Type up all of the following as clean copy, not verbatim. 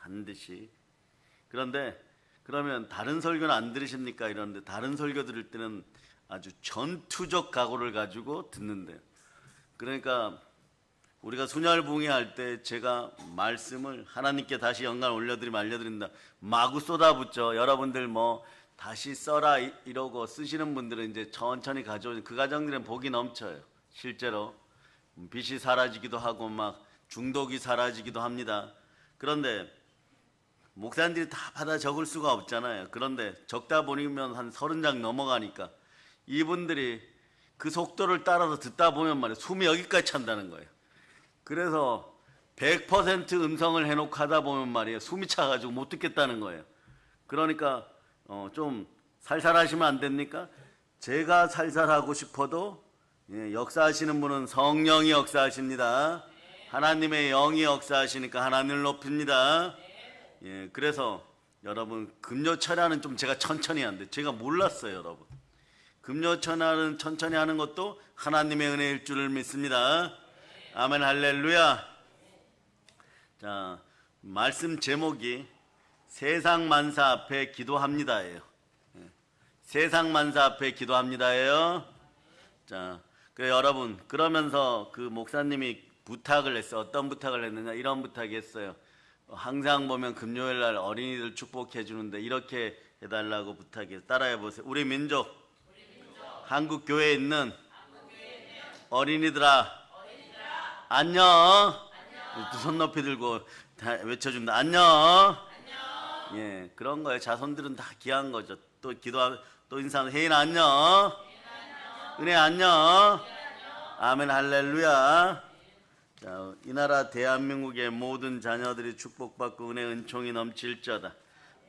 반드시. 그런데 그러면 다른 설교는 안 들으십니까? 이러는데 다른 설교 들을 때는 아주 전투적 각오를 가지고 듣는데요. 그러니까 우리가 순혈붕이 할 때 제가 말씀을 하나님께 다시 영광을 올려드리면 알려드린다. 마구 쏟아붓죠. 여러분들 뭐 다시 써라 이러고 쓰시는 분들은 이제 천천히 가져오죠. 그 가정들은 복이 넘쳐요. 실제로 빚이 사라지기도 하고 막 중독이 사라지기도 합니다. 그런데 목사님들이 다 받아 적을 수가 없잖아요. 그런데 적다 보면 한 30장 넘어가니까 이분들이 그 속도를 따라서 듣다 보면 말이에요. 숨이 여기까지 찬다는 거예요. 그래서 100% 음성을 해놓고 하다 보면 말이에요. 숨이 차가지고 못 듣겠다는 거예요. 그러니까 좀 살살하시면 안 됩니까? 제가 살살하고 싶어도 역사하시는 분은 성령이 역사하십니다. 하나님의 영이 역사하시니까 하나님을 높입니다. 그래서 여러분 금요철야는 좀 제가 천천히 하는데 제가 몰랐어요. 여러분 금요철야는 천천히 하는 것도 하나님의 은혜일 줄을 믿습니다. 아멘 할렐루야. 자, 말씀 제목이 세상 만사 앞에 기도합니다예요. 세상 만사 앞에 기도합니다예요. 자, 그래 여러분 그러면서 그 목사님이 부탁을 했어요. 어떤 부탁을 했느냐? 이런 부탁이 했어요. 항상 보면 금요일 날 어린이들 축복해 주는데 이렇게 해달라고 부탁해요. 따라해 보세요. 우리 민족 한국 교회에 있는 어린이들아 안녕. 두 손 높이 들고 다 외쳐줍니다. 안녕. 예, 그런 거예요. 자손들은 다 귀한 거죠. 또 또 인사하면 혜인 안녕. 은혜 안녕. 아멘 할렐루야. 자, 이 나라 대한민국의 모든 자녀들이 축복받고 은혜 은총이 넘칠지어다.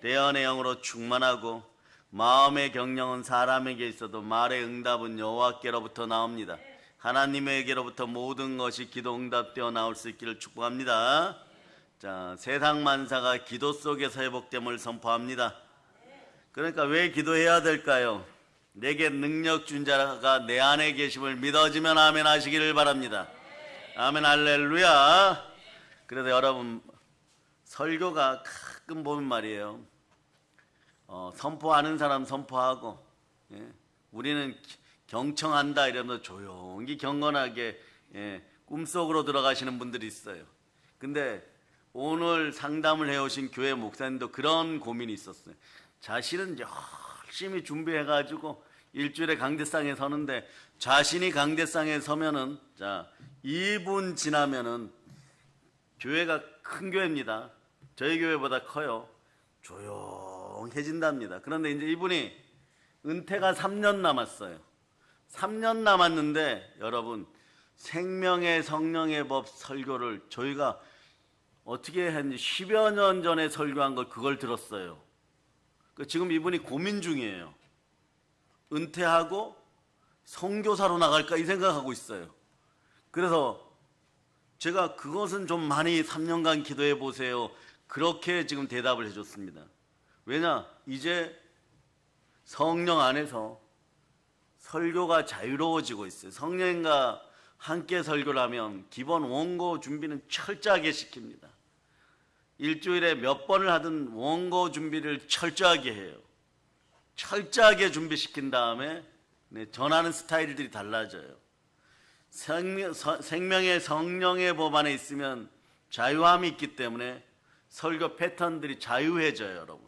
대언의 영으로 충만하고 마음의 경영은 사람에게 있어도 말의 응답은 여호와께로부터 나옵니다. 하나님에게로부터 모든 것이 기도 응답되어 나올 수 있기를 축복합니다. 자, 세상 만사가 기도 속에서 회복됨을 선포합니다. 그러니까 왜 기도해야 될까요? 내게 능력 준 자가 내 안에 계심을 믿어지면 아멘 하시기를 바랍니다. 아멘 할렐루야. 그래서 여러분 설교가 가끔 보면 말이에요. 선포하는 사람 선포하고 우리는 경청한다 이러면서 조용히 경건하게 꿈속으로 들어가시는 분들이 있어요. 근데 오늘 상담을 해오신 교회 목사님도 그런 고민이 있었어요. 자신은 열심히 준비해가지고 일주일에 강대상에 서는데 자신이 강대상에 서면은 자 2분 지나면은 교회가 큰 교회입니다. 저희 교회보다 커요. 조용해진답니다. 그런데 이제 이분이 은퇴가 3년 남았어요. 3년 남았는데 여러분 생명의 성령의 법 설교를 저희가 어떻게 했는지 10여 년 전에 설교한 걸 그걸 들었어요. 지금 이분이 고민 중이에요. 은퇴하고 선교사로 나갈까 이 생각하고 있어요. 그래서 제가 그것은 좀 많이 3년간 기도해 보세요. 그렇게 지금 대답을 해줬습니다. 왜냐? 이제 성령 안에서 설교가 자유로워지고 있어요. 성령과 함께 설교를 하면 기본 원고 준비는 철저하게 시킵니다. 일주일에 몇 번을 하든 원고 준비를 철저하게 해요. 철저하게 준비시킨 다음에 전하는 스타일들이 달라져요. 생명의 성령의 법 안에 있으면 자유함이 있기 때문에 설교 패턴들이 자유해져요. 여러분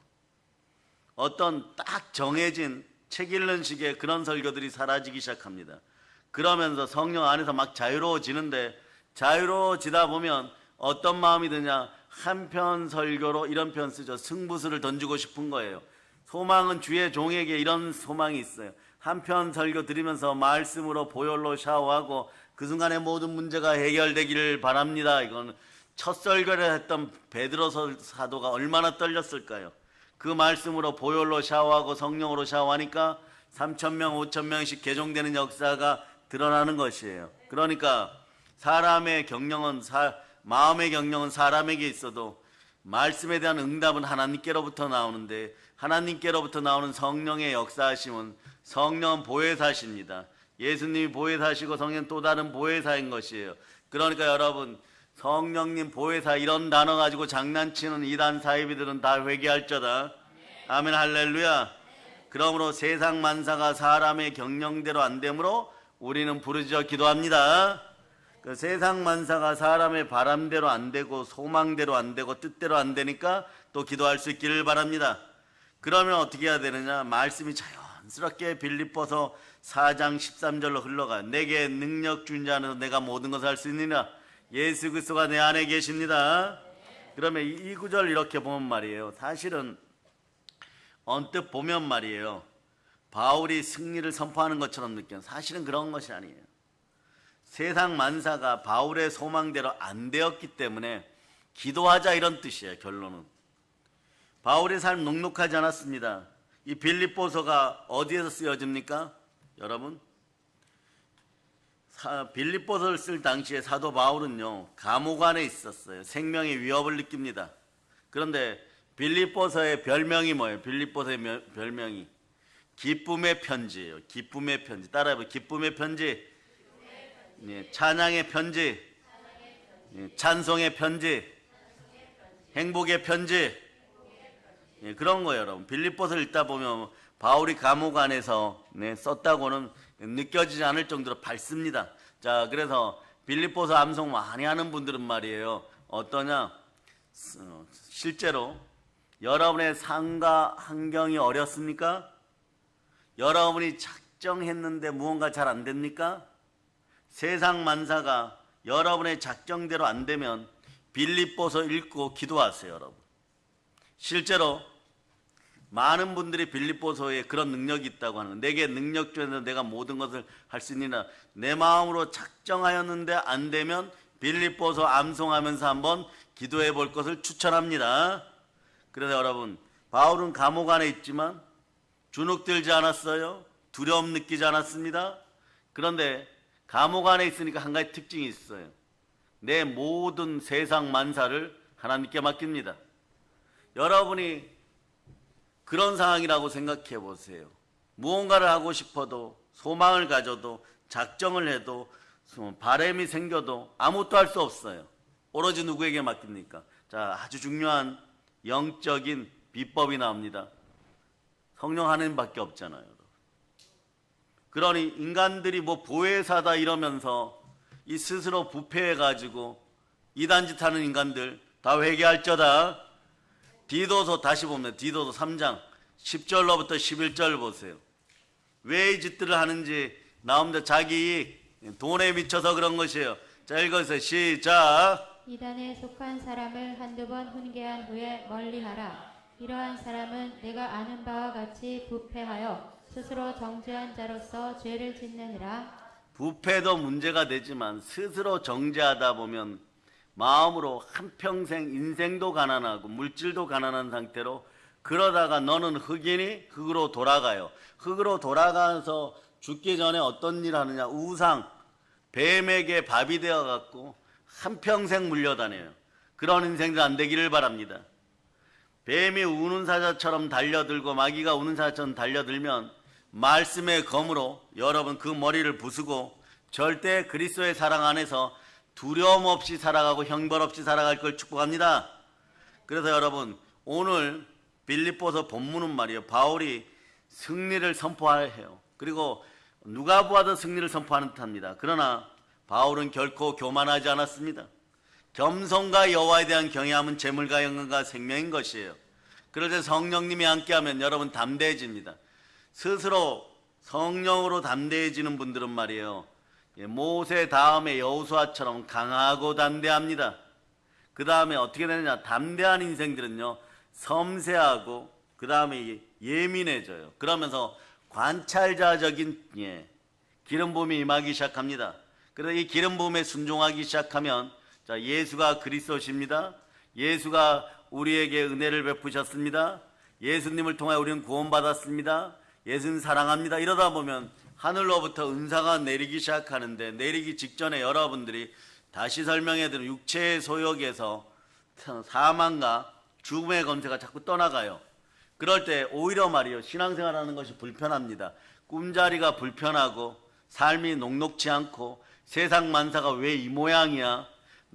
어떤 딱 정해진 책 읽는 식의 그런 설교들이 사라지기 시작합니다. 그러면서 성령 안에서 막 자유로워지는데 자유로워지다 보면 어떤 마음이 드냐? 한편 설교로 이런 편 쓰죠. 승부수를 던지고 싶은 거예요. 소망은 주의 종에게 이런 소망이 있어요. 한편 설교 들으면서 말씀으로 보혈로 샤워하고 그 순간에 모든 문제가 해결되기를 바랍니다. 이건 첫 설교를 했던 베드로 사도가 얼마나 떨렸을까요? 그 말씀으로 보혈로 샤워하고 성령으로 샤워하니까 3,000명, 5,000명씩 개종되는 역사가 드러나는 것이에요. 그러니까 사람의 경영은 마음의 경영은 사람에게 있어도 말씀에 대한 응답은 하나님께로부터 나오는데 하나님께로부터 나오는 성령의 역사하심은 성령은 보혜사십니다. 예수님이 보혜사시고 성령은 또 다른 보혜사인 것이에요. 그러니까 여러분 성령님 보혜사 이런 단어 가지고 장난치는 이단 사이비들은 다 회개할저다. 아멘 할렐루야. 그러므로 세상 만사가 사람의 경영대로 안 되므로 우리는 부르짖어 기도합니다. 그 세상 만사가 사람의 바람대로 안 되고 소망대로 안 되고 뜻대로 안 되니까 또 기도할 수 있기를 바랍니다. 그러면 어떻게 해야 되느냐? 말씀이 자연스럽게 빌립보서 4장 13절로 흘러가요. 내게 능력 준 자 안에서 내가 모든 것을 할 수 있느니라. 예수 그리스도가 내 안에 계십니다. 그러면 이 구절 이렇게 보면 말이에요. 사실은 언뜻 보면 말이에요. 바울이 승리를 선포하는 것처럼 느껴요. 사실은 그런 것이 아니에요. 세상 만사가 바울의 소망대로 안 되었기 때문에 기도하자 이런 뜻이에요. 결론은. 바울의 삶 녹록하지 않았습니다. 이 빌립보서가 어디에서 쓰여집니까? 여러분, 빌립보서를 쓸 당시에 사도 바울은요 감옥 안에 있었어요. 생명의 위협을 느낍니다. 그런데 빌립보서의 별명이 뭐예요? 빌립보서의 별명이 기쁨의 편지예요. 기쁨의 편지. 따라해봐요. 기쁨의 편지. 예, 찬양의 편지. 예, 찬송의 편지. 행복의 편지. 예, 그런 거예요, 여러분. 빌립보서를 읽다 보면 바울이 감옥 안에서 썼다고는 느껴지지 않을 정도로 밝습니다. 자, 그래서 빌립보서 암송 많이 하는 분들은 말이에요. 어떠냐? 실제로 여러분의 삶과 환경이 어렵습니까? 여러분이 작정했는데 무언가 잘 안 됩니까? 세상 만사가 여러분의 작정대로 안 되면 빌립보서 읽고 기도하세요, 여러분. 실제로 많은 분들이 빌립보서에 그런 능력이 있다고 하는, 내게 능력 주어서 내가 모든 것을 할 수 있느냐. 내 마음으로 작정하였는데 안 되면 빌립보서 암송하면서 한번 기도해 볼 것을 추천합니다. 그래서 여러분, 바울은 감옥 안에 있지만 주눅들지 않았어요. 두려움 느끼지 않았습니다. 그런데 감옥 안에 있으니까 한 가지 특징이 있어요. 내 모든 세상 만사를 하나님께 맡깁니다. 여러분이 그런 상황이라고 생각해 보세요. 무언가를 하고 싶어도, 소망을 가져도, 작정을 해도, 바람이 생겨도 아무것도 할 수 없어요. 오로지 누구에게 맡깁니까? 자, 아주 중요한 영적인 비법이 나옵니다. 성령 하나님밖에 없잖아요. 그러니 인간들이 뭐 보혜사다 이러면서 이 스스로 부패해가지고 이단짓 하는 인간들 다 회개할저다. 디도서 다시 보면 디도서 3장 10절로부터 11절 보세요. 왜 이 짓들을 하는지 나옵니다. 자기 돈에 미쳐서 그런 것이에요. 자, 읽어주세요. 시작. 이단에 속한 사람을 한두 번 훈계한 후에 멀리하라. 이러한 사람은 내가 아는 바와 같이 부패하여 스스로 정죄한 자로서 죄를 짓느니라. 부패도 문제가 되지만 스스로 정죄하다 보면 마음으로 한평생 인생도 가난하고 물질도 가난한 상태로, 그러다가 너는 흑인이 흑으로 돌아가요. 흑으로 돌아가서 죽기 전에 어떤 일 하느냐? 우상, 뱀에게 밥이 되어갖고 한평생 물려다녀요. 그런 인생들 안 되기를 바랍니다. 뱀이 우는 사자처럼 달려들고 마귀가 우는 사자처럼 달려들면 말씀의 검으로 여러분 그 머리를 부수고 절대 그리스도의 사랑 안에서 두려움 없이 살아가고 형벌 없이 살아갈 걸 축복합니다. 그래서 여러분, 오늘 빌립보서 본문은 말이에요. 바울이 승리를 선포해요. 그리고 누가 보아도 승리를 선포하는 듯합니다. 그러나 바울은 결코 교만하지 않았습니다. 겸손과 여호와에 대한 경외함은 재물과 영광과 생명인 것이에요. 그럴 때 성령님이 함께하면 여러분 담대해집니다. 스스로 성령으로 담대해지는 분들은 말이에요, 모세 다음에 여호수아처럼 강하고 담대합니다. 그 다음에 어떻게 되느냐? 담대한 인생들은요 섬세하고 그 다음에 예민해져요. 그러면서 관찰자적인 기름 부음이 임하기 시작합니다. 그래서 이 기름 부음에 순종하기 시작하면, 자, 예수가 그리스도십니다. 예수가 우리에게 은혜를 베푸셨습니다. 예수님을 통하여 우리는 구원받았습니다. 예수님 사랑합니다. 이러다 보면 하늘로부터 은사가 내리기 시작하는데, 내리기 직전에 여러분들이 다시 설명해드린 육체의 소욕에서 사망과 죽음의 검세가 자꾸 떠나가요. 그럴 때 오히려 말이요, 신앙생활하는 것이 불편합니다. 꿈자리가 불편하고 삶이 녹록지 않고 세상 만사가 왜 이 모양이야?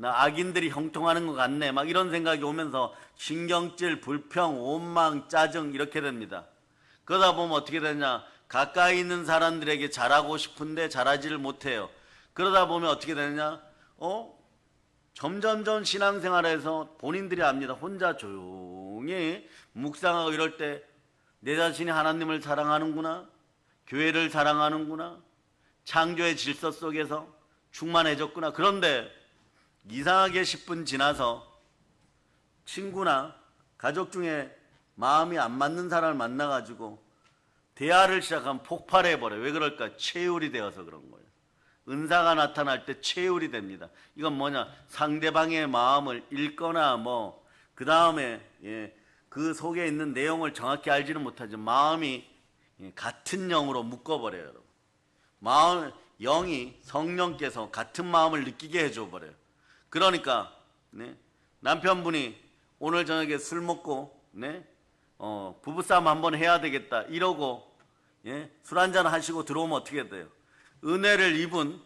나 악인들이 형통하는 것 같네. 막 이런 생각이 오면서 신경질, 불평, 원망, 짜증 이렇게 됩니다. 그러다 보면 어떻게 되냐? 가까이 있는 사람들에게 잘하고 싶은데 잘하지를 못해요. 그러다 보면 어떻게 되느냐? 점점점 신앙생활에서 본인들이 압니다. 혼자 조용히 묵상하고 이럴 때 내 자신이 하나님을 사랑하는구나, 교회를 사랑하는구나, 창조의 질서 속에서 충만해졌구나. 그런데 이상하게 10분 지나서 친구나 가족 중에 마음이 안 맞는 사람을 만나가지고 대화를 시작하면 폭발해버려요. 왜 그럴까? 체율이 되어서 그런 거예요. 은사가 나타날 때 체율이 됩니다. 이건 뭐냐? 상대방의 마음을 읽거나 그 다음에 그 속에 있는 내용을 정확히 알지는 못하죠. 마음이 같은 영으로 묶어버려요. 여러분. 영이 성령께서 같은 마음을 느끼게 해줘버려요. 그러니까 남편분이 오늘 저녁에 술 먹고 부부싸움 한번 해야 되겠다 이러고 술 한잔 하시고 들어오면 어떻게 돼요? 은혜를 입은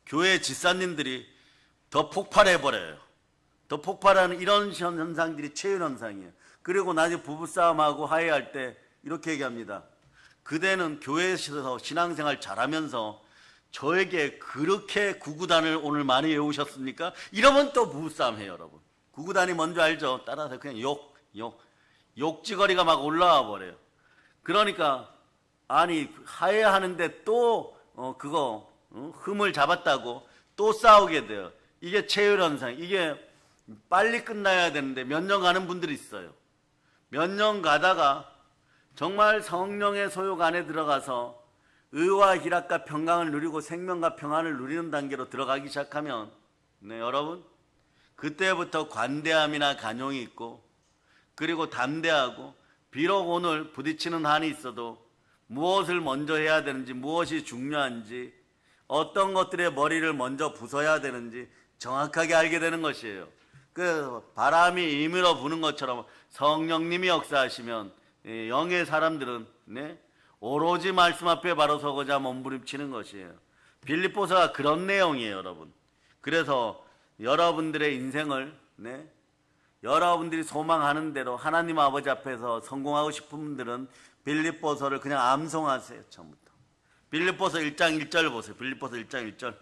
교회 집사님들이 더 폭발해버려요. 더 폭발하는 이런 현상들이 체율 현상이에요. 그리고 나중에 부부싸움하고 화해할 때 이렇게 얘기합니다. 그대는 교회에서 신앙생활 잘하면서 저에게 그렇게 구구단을 오늘 많이 외우셨습니까? 이러면 또 부부싸움 해요, 여러분. 구구단이 뭔지 알죠? 따라서 그냥 욕지거리가 막 올라와 버려요. 그러니까 아니 화해하는데 또 흠을 잡았다고 또 싸우게 돼요. 이게 체율 현상. 이게 빨리 끝나야 되는데 몇 년 가는 분들이 있어요. 몇 년 가다가 정말 성령의 소욕 안에 들어가서 의와 희락과 평강을 누리고 생명과 평안을 누리는 단계로 들어가기 시작하면 여러분 그때부터 관대함이나 간용이 있고 그리고 담대하고 비록 오늘 부딪히는 한이 있어도 무엇을 먼저 해야 되는지 무엇이 중요한지 어떤 것들의 머리를 먼저 부숴야 되는지 정확하게 알게 되는 것이에요. 그 바람이 임으로 부는 것처럼 성령님이 역사하시면 영의 사람들은 오로지 말씀 앞에 바로 서고자 몸부림치는 것이에요. 빌립보서가 그런 내용이에요, 여러분. 그래서 여러분들의 인생을 여러분들이 소망하는 대로 하나님 아버지 앞에서 성공하고 싶은 분들은 빌립보서를 그냥 암송하세요. 처음부터. 빌립보서 1장 1절 보세요. 빌립보서 1장 1절.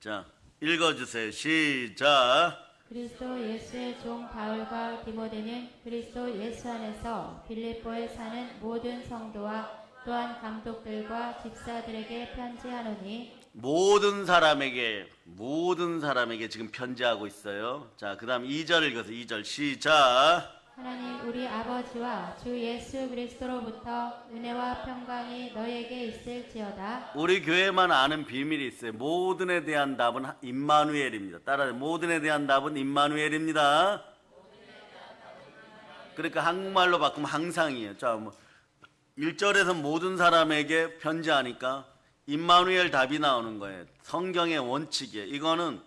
자, 읽어주세요. 시작. 그리스도 예수의 종 바울과 디모데는 그리스도 예수 안에서 빌립보에 사는 모든 성도와 또한 감독들과 집사들에게 편지하노니 모든 사람에게 지금 편지하고 있어요. 자, 그 다음 2절 읽어서 2절 시작. 하나님 우리 아버지와 주 예수 그리스도로부터 은혜와 평강이 너에게 있을지어다. 우리 교회만 아는 비밀이 있어요. 모든에 대한 답은 임마누엘입니다. 따라서 모든에 대한 답은 임마누엘입니다. 그러니까 한국말로 바꾸면 항상이에요. 자, 1절에서 모든 사람에게 편지하니까 임마누엘 답이 나오는 거예요. 성경의 원칙이에요. 이거는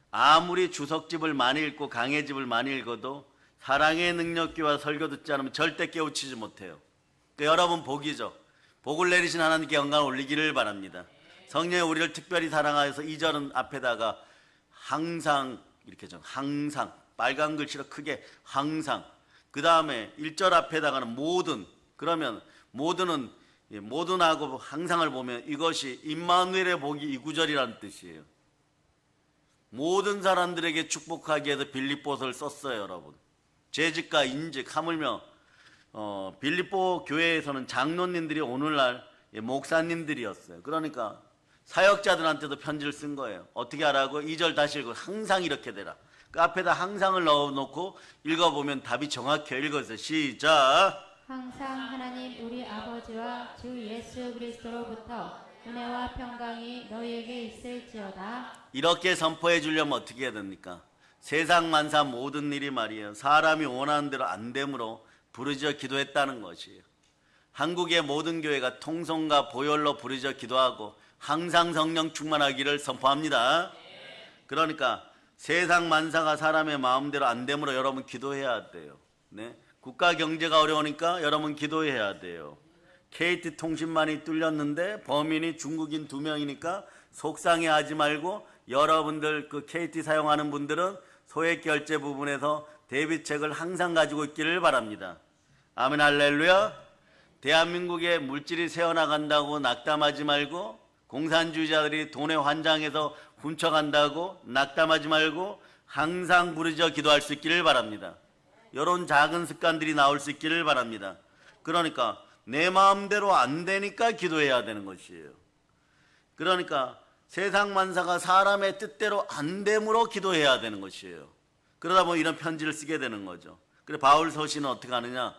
아무리 주석집을 많이 읽고 강해집을 많이 읽어도 사랑의 능력교와 설교 듣지 않으면 절대 깨우치지 못해요. 그러니까 여러분 복이죠. 복을 내리신 하나님께 영광을 올리기를 바랍니다. 성령이 우리를 특별히 사랑하여서 2절은 앞에다가 항상 이렇게 좀 항상 빨간 글씨로 크게 항상 그 다음에 1절 앞에다가는 모든 그러면 모든하고 항상을 보면 이것이 임마누엘의 복이 2구절이라는 뜻이에요. 모든 사람들에게 축복하기 위해서 빌립보서를 썼어요, 여러분. 재직과 인직 하물며 빌립보 교회에서는 장로님들이 오늘날 목사님들이었어요. 그러니까 사역자들한테도 편지를 쓴 거예요. 어떻게 하라고? 2절 다시 읽고 항상 이렇게 되라. 그 앞에다 항상을 넣어놓고 읽어보면 답이 정확해요. 읽어주세요. 시작. 항상 하나님 우리 아버지와 주 예수 그리스도로부터 은혜와 평강이 너희에게 있을지어다. 이렇게 선포해 주려면 어떻게 해야 됩니까? 세상 만사 모든 일이 말이에요. 사람이 원하는 대로 안 되므로 부르짖어 기도했다는 것이에요. 한국의 모든 교회가 통성과 보혈로 부르짖어 기도하고 항상 성령 충만하기를 선포합니다. 그러니까 세상 만사가 사람의 마음대로 안 되므로 여러분 기도해야 돼요. 국가 경제가 어려우니까 여러분 기도해야 돼요. KT 통신망이 뚫렸는데 범인이 중국인 2명이니까 속상해하지 말고 여러분들 그 KT 사용하는 분들은 소액 결제 부분에서 대비책을 항상 가지고 있기를 바랍니다. 아멘 할렐루야. 대한민국에 물질이 새어나간다고 낙담하지 말고, 공산주의자들이 돈에 환장해서 훔쳐간다고 낙담하지 말고 항상 부르짖어 기도할 수 있기를 바랍니다. 이런 작은 습관들이 나올 수 있기를 바랍니다. 그러니까 내 마음대로 안 되니까 기도해야 되는 것이에요. 그러니까 세상 만사가 사람의 뜻대로 안 됨으로 기도해야 되는 것이에요. 그러다 보면 이런 편지를 쓰게 되는 거죠. 그래 바울 서신은 어떻게 하느냐?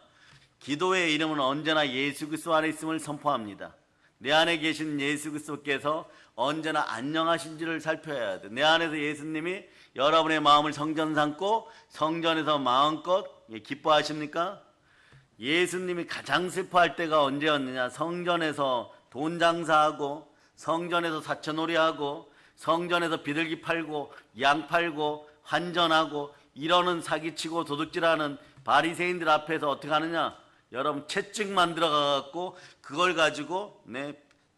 기도의 이름은 언제나 예수 그리스도 안에 있음을 선포합니다. 내 안에 계신 예수 그리스도께서 언제나 안녕하신지를 살펴야 돼. 내 안에서 예수님이 여러분의 마음을 성전 삼고 성전에서 마음껏 기뻐하십니까? 예수님이 가장 슬퍼할 때가 언제였느냐? 성전에서 돈 장사하고, 성전에서 사채놀이하고, 성전에서 비둘기 팔고 양 팔고 환전하고 이러는 사기치고 도둑질하는 바리새인들 앞에서 어떻게 하느냐? 여러분 채찍 만들어 가갖고 그걸 가지고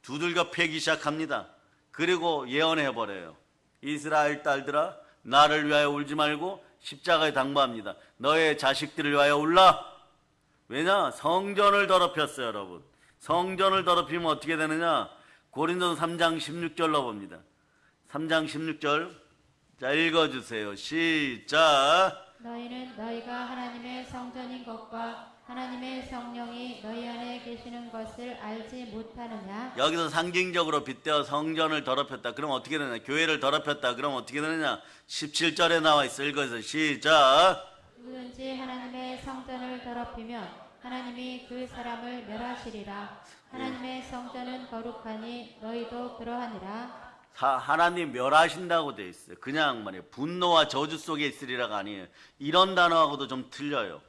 두들겨 패기 시작합니다. 그리고 예언해 버려요. 이스라엘 딸들아, 나를 위하여 울지 말고 십자가에 당부합니다. 너의 자식들을 위하여 울라. 왜냐? 성전을 더럽혔어요. 여러분, 성전을 더럽히면 어떻게 되느냐? 고린도서 3장 16절로 봅니다. 3장 16절, 자 읽어주세요. 시작. 너희는 너희가 하나님의 성전인 것과 하나님의 성령이 너희 안에 계시는 것을 알지 못하느냐? 여기서 상징적으로 빗대어 성전을 더럽혔다. 그럼 어떻게 되느냐? 교회를 더럽혔다. 그럼 어떻게 되느냐? 17절에 나와 있어. 읽어서 시작. 누구든지 하나님의 성전을 더럽히면 하나님이 그 사람을 멸하시리라. 하나님의 성전은 거룩하니 너희도 그러하니라. 하나님 멸하신다고 돼 있어요. 그냥 말이에요. 분노와 저주 속에 있으리라가 아니에요. 이런 단어하고도 좀 틀려요.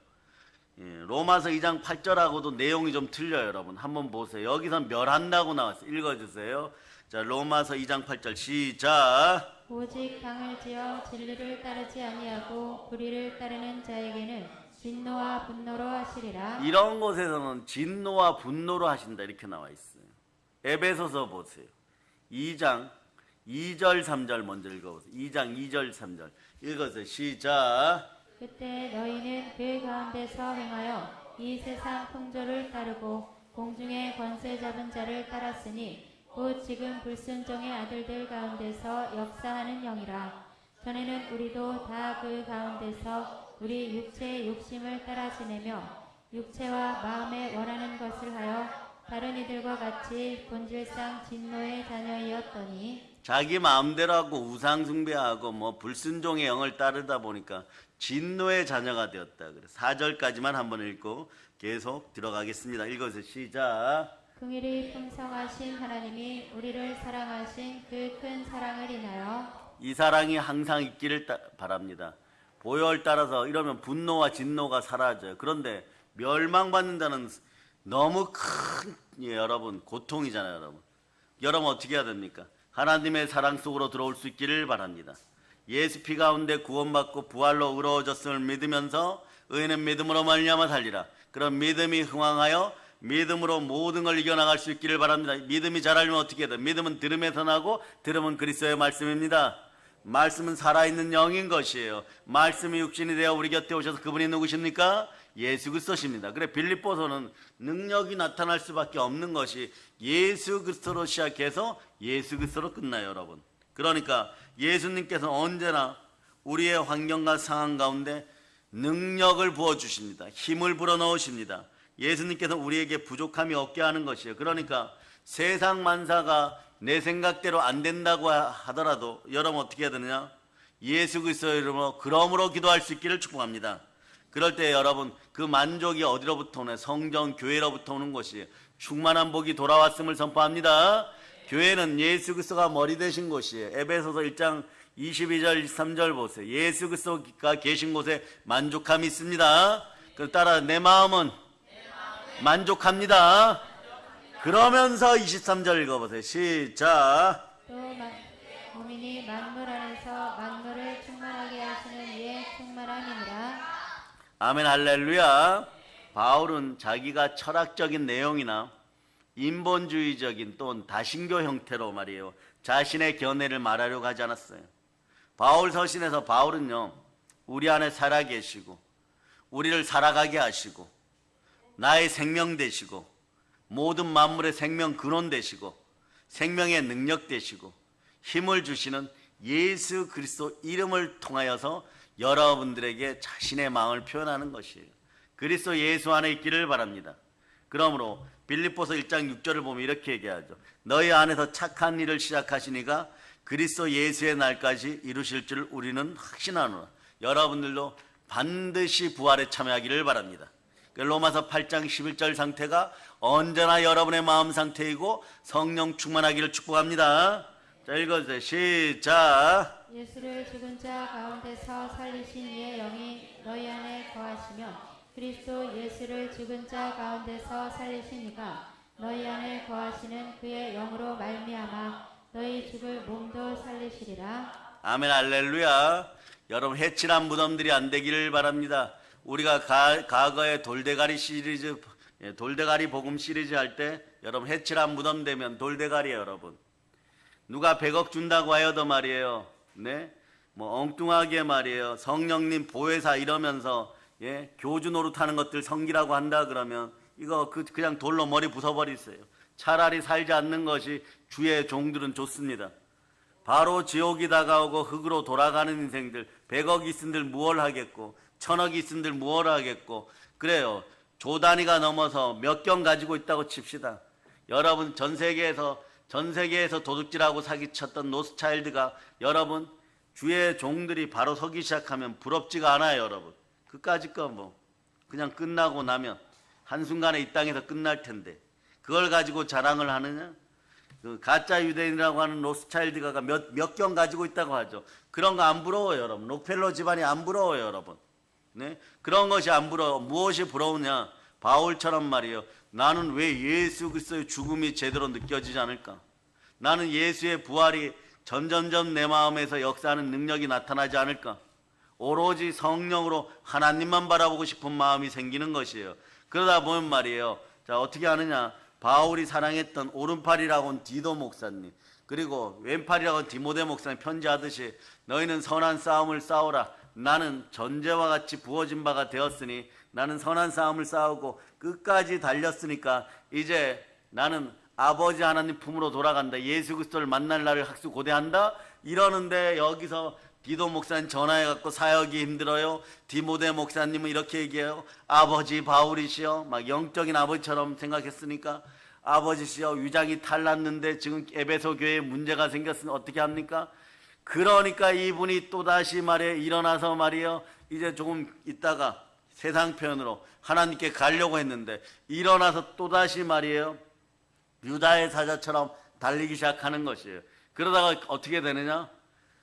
로마서 2장 8절하고도 내용이 좀 틀려요. 여러분 한번 보세요. 여기선 멸한다고 나왔어요. 읽어주세요. 자, 로마서 2장 8절 시작. 오직 강을 지어 진리를 따르지 아니하고 불의를 따르는 자에게는 진노와 분노로 하시리라. 이런 곳에서는 진노와 분노로 하신다 이렇게 나와 있어요. 에베소서 보세요. 2장 2절 3절 먼저 읽어보세요. 2장 2절 3절 읽어서 시작. 그때 너희는 그 가운데서 행하여 이 세상 풍조를 따르고 공중의 권세 잡은 자를 따랐으니 곧 지금 불순종의 아들들 가운데서 역사하는 영이라. 전에는 우리도 다 그 가운데서 우리 육체의 욕심을 따라 지내며 육체와 마음에 원하는 것을 하여 다른 이들과 같이 본질상 진노의 자녀이었더니, 자기 마음대로 하고 우상 숭배하고 뭐 불순종의 영을 따르다 보니까 진노의 자녀가 되었다. 그래 4절까지만 한번 읽고 계속 들어가겠습니다. 읽어서 시작. 긍휼이 풍성하신 하나님이 우리를 사랑하신 그 큰 사랑을 인하여, 이 사랑이 항상 있기를 바랍니다. 보혈 따라서 이러면 분노와 진노가 사라져요. 그런데 멸망받는다는 너무 큰 여러분 고통이잖아요. 여러분 어떻게 해야 됩니까? 하나님의 사랑 속으로 들어올 수 있기를 바랍니다. 예수 피 가운데 구원받고 부활로 의로워졌음을 믿으면서 의인은 믿음으로 말미암아 살리라. 그런 믿음이 흥황하여 믿음으로 모든 걸 이겨나갈 수 있기를 바랍니다. 믿음이 자라려면 어떻게 해야 돼? 믿음은 들음에서 나고 들음은 그리스도의 말씀입니다. 말씀은 살아있는 영인 것이에요. 말씀이 육신이 되어 우리 곁에 오셔서 그분이 누구십니까? 예수 그리스도십니다. 그래 빌립보서는 능력이 나타날 수밖에 없는 것이 예수 그리스도로 시작해서 예수 그리스도로 끝나요. 여러분, 그러니까 예수님께서 언제나 우리의 환경과 상황 가운데 능력을 부어주십니다. 힘을 불어넣으십니다. 예수님께서 우리에게 부족함이 없게 하는 것이에요. 그러니까 세상 만사가 내 생각대로 안 된다고 하더라도 여러분 어떻게 해야 되느냐? 예수 그리스도의 이름으로 그러므로 기도할 수 있기를 축복합니다. 그럴 때 여러분 그 만족이 어디로부터 오냐? 성전 교회로부터 오는 것이에요. 충만한 복이 돌아왔음을 선포합니다. 교회는 예수 그리스도가 머리 되신 곳이에요. 에베소서 1장 22절 23절 보세요. 예수 그리스도가 계신 곳에 만족함이 있습니다. 그 따라 내 마음은 만족합니다. 그러면서 23절 읽어보세요. 시작. 또 몸이니 만물 안에서 만물을 충만하게 하시는 이의 충만함이니라. 아멘 할렐루야. 바울은 자기가 철학적인 내용이나 인본주의적인 또는 다신교 형태로 말이에요 자신의 견해를 말하려고 하지 않았어요. 바울 서신에서 바울은요, 우리 안에 살아계시고 우리를 살아가게 하시고 나의 생명 되시고 모든 만물의 생명 근원 되시고 생명의 능력 되시고 힘을 주시는 예수 그리스도 이름을 통하여서 여러분들에게 자신의 마음을 표현하는 것이에요. 그리스도 예수 안에 있기를 바랍니다. 그러므로 빌립보서 1장 6절을 보면 이렇게 얘기하죠. 너희 안에서 착한 일을 시작하시니가 그리스도 예수의 날까지 이루실 줄 우리는 확신하노라. 여러분들도 반드시 부활에 참여하기를 바랍니다. 로마서 8장 11절 상태가 언제나 여러분의 마음 상태이고 성령 충만하기를 축복합니다. 자, 읽어주세요. 시작. 예수를 죽은 자 가운데서 살리신 이의 영이 너희 안에 거하시며 그리스도 예수를 죽은 자 가운데서 살리신 이가 너희 안에 거하시는 그의 영으로 말미암아 너희 죽을 몸도 살리시리라. 아멘. 할렐루야. 여러분, 해칠한 무덤들이 안 되기를 바랍니다. 우리가 과거에 돌대가리 시리즈, 돌대가리 복음 시리즈 할 때 여러분 해칠한 무덤 되면 돌대가리예요. 여러분, 누가 100억 준다고 하여도 말이에요, 네, 뭐 엉뚱하게 말이에요, 성령님 보혜사 이러면서 교주 노릇하는 것들 성기라고 한다 그러면 이거 그냥 돌로 머리 부숴버리세요. 차라리 살지 않는 것이 주의 종들은 좋습니다. 바로 지옥이 다가오고 흙으로 돌아가는 인생들, 100억 있은들 무얼 하겠고 1000억 있은들 무얼 하겠고, 그래요. 조 단위가 넘어서 몇 경 가지고 있다고 칩시다. 여러분, 전 세계에서 도둑질하고 사기쳤던 노스차일드가 여러분 주의 종들이 바로 서기 시작하면 부럽지가 않아요. 여러분, 그까짓 거 뭐 그냥 끝나고 나면 한순간에 이 땅에서 끝날 텐데 그걸 가지고 자랑을 하느냐? 그 가짜 유대인이라고 하는 로스차일드가 몇 경 가지고 있다고 하죠. 그런 거 안 부러워요. 여러분, 록펠러 집안이 안 부러워요. 여러분, 네? 그런 것이 안 부러워. 무엇이 부러우냐? 바울처럼 말이에요. 나는 왜 예수 그리스도의 죽음이 제대로 느껴지지 않을까? 나는 예수의 부활이 점점점 내 마음에서 역사하는 능력이 나타나지 않을까? 오로지 성령으로 하나님만 바라보고 싶은 마음이 생기는 것이에요. 그러다 보면 말이에요, 자, 어떻게 하느냐? 바울이 사랑했던 오른팔이라고 한 디도 목사님, 그리고 왼팔이라고 한 디모데 목사님 편지하듯이 너희는 선한 싸움을 싸우라. 나는 전제와 같이 부어진 바가 되었으니 나는 선한 싸움을 싸우고 끝까지 달렸으니까 이제 나는 아버지 하나님 품으로 돌아간다. 예수 그리스도를 만날 날을 학수 고대한다. 이러는데 여기서 디도 목사님 전화해갖고 사역이 힘들어요. 디모데 목사님은 이렇게 얘기해요. 아버지 바울이시여, 막 영적인 아버지처럼 생각했으니까, 아버지시여, 위장이 탈났는데 지금 에베소 교회에 문제가 생겼으니 어떻게 합니까? 그러니까 이분이 또다시 말이에요, 일어나서 말이에요, 이제 조금 있다가 세상 편으로 하나님께 가려고 했는데 일어나서 또다시 말이에요, 유다의 사자처럼 달리기 시작하는 것이에요. 그러다가 어떻게 되느냐?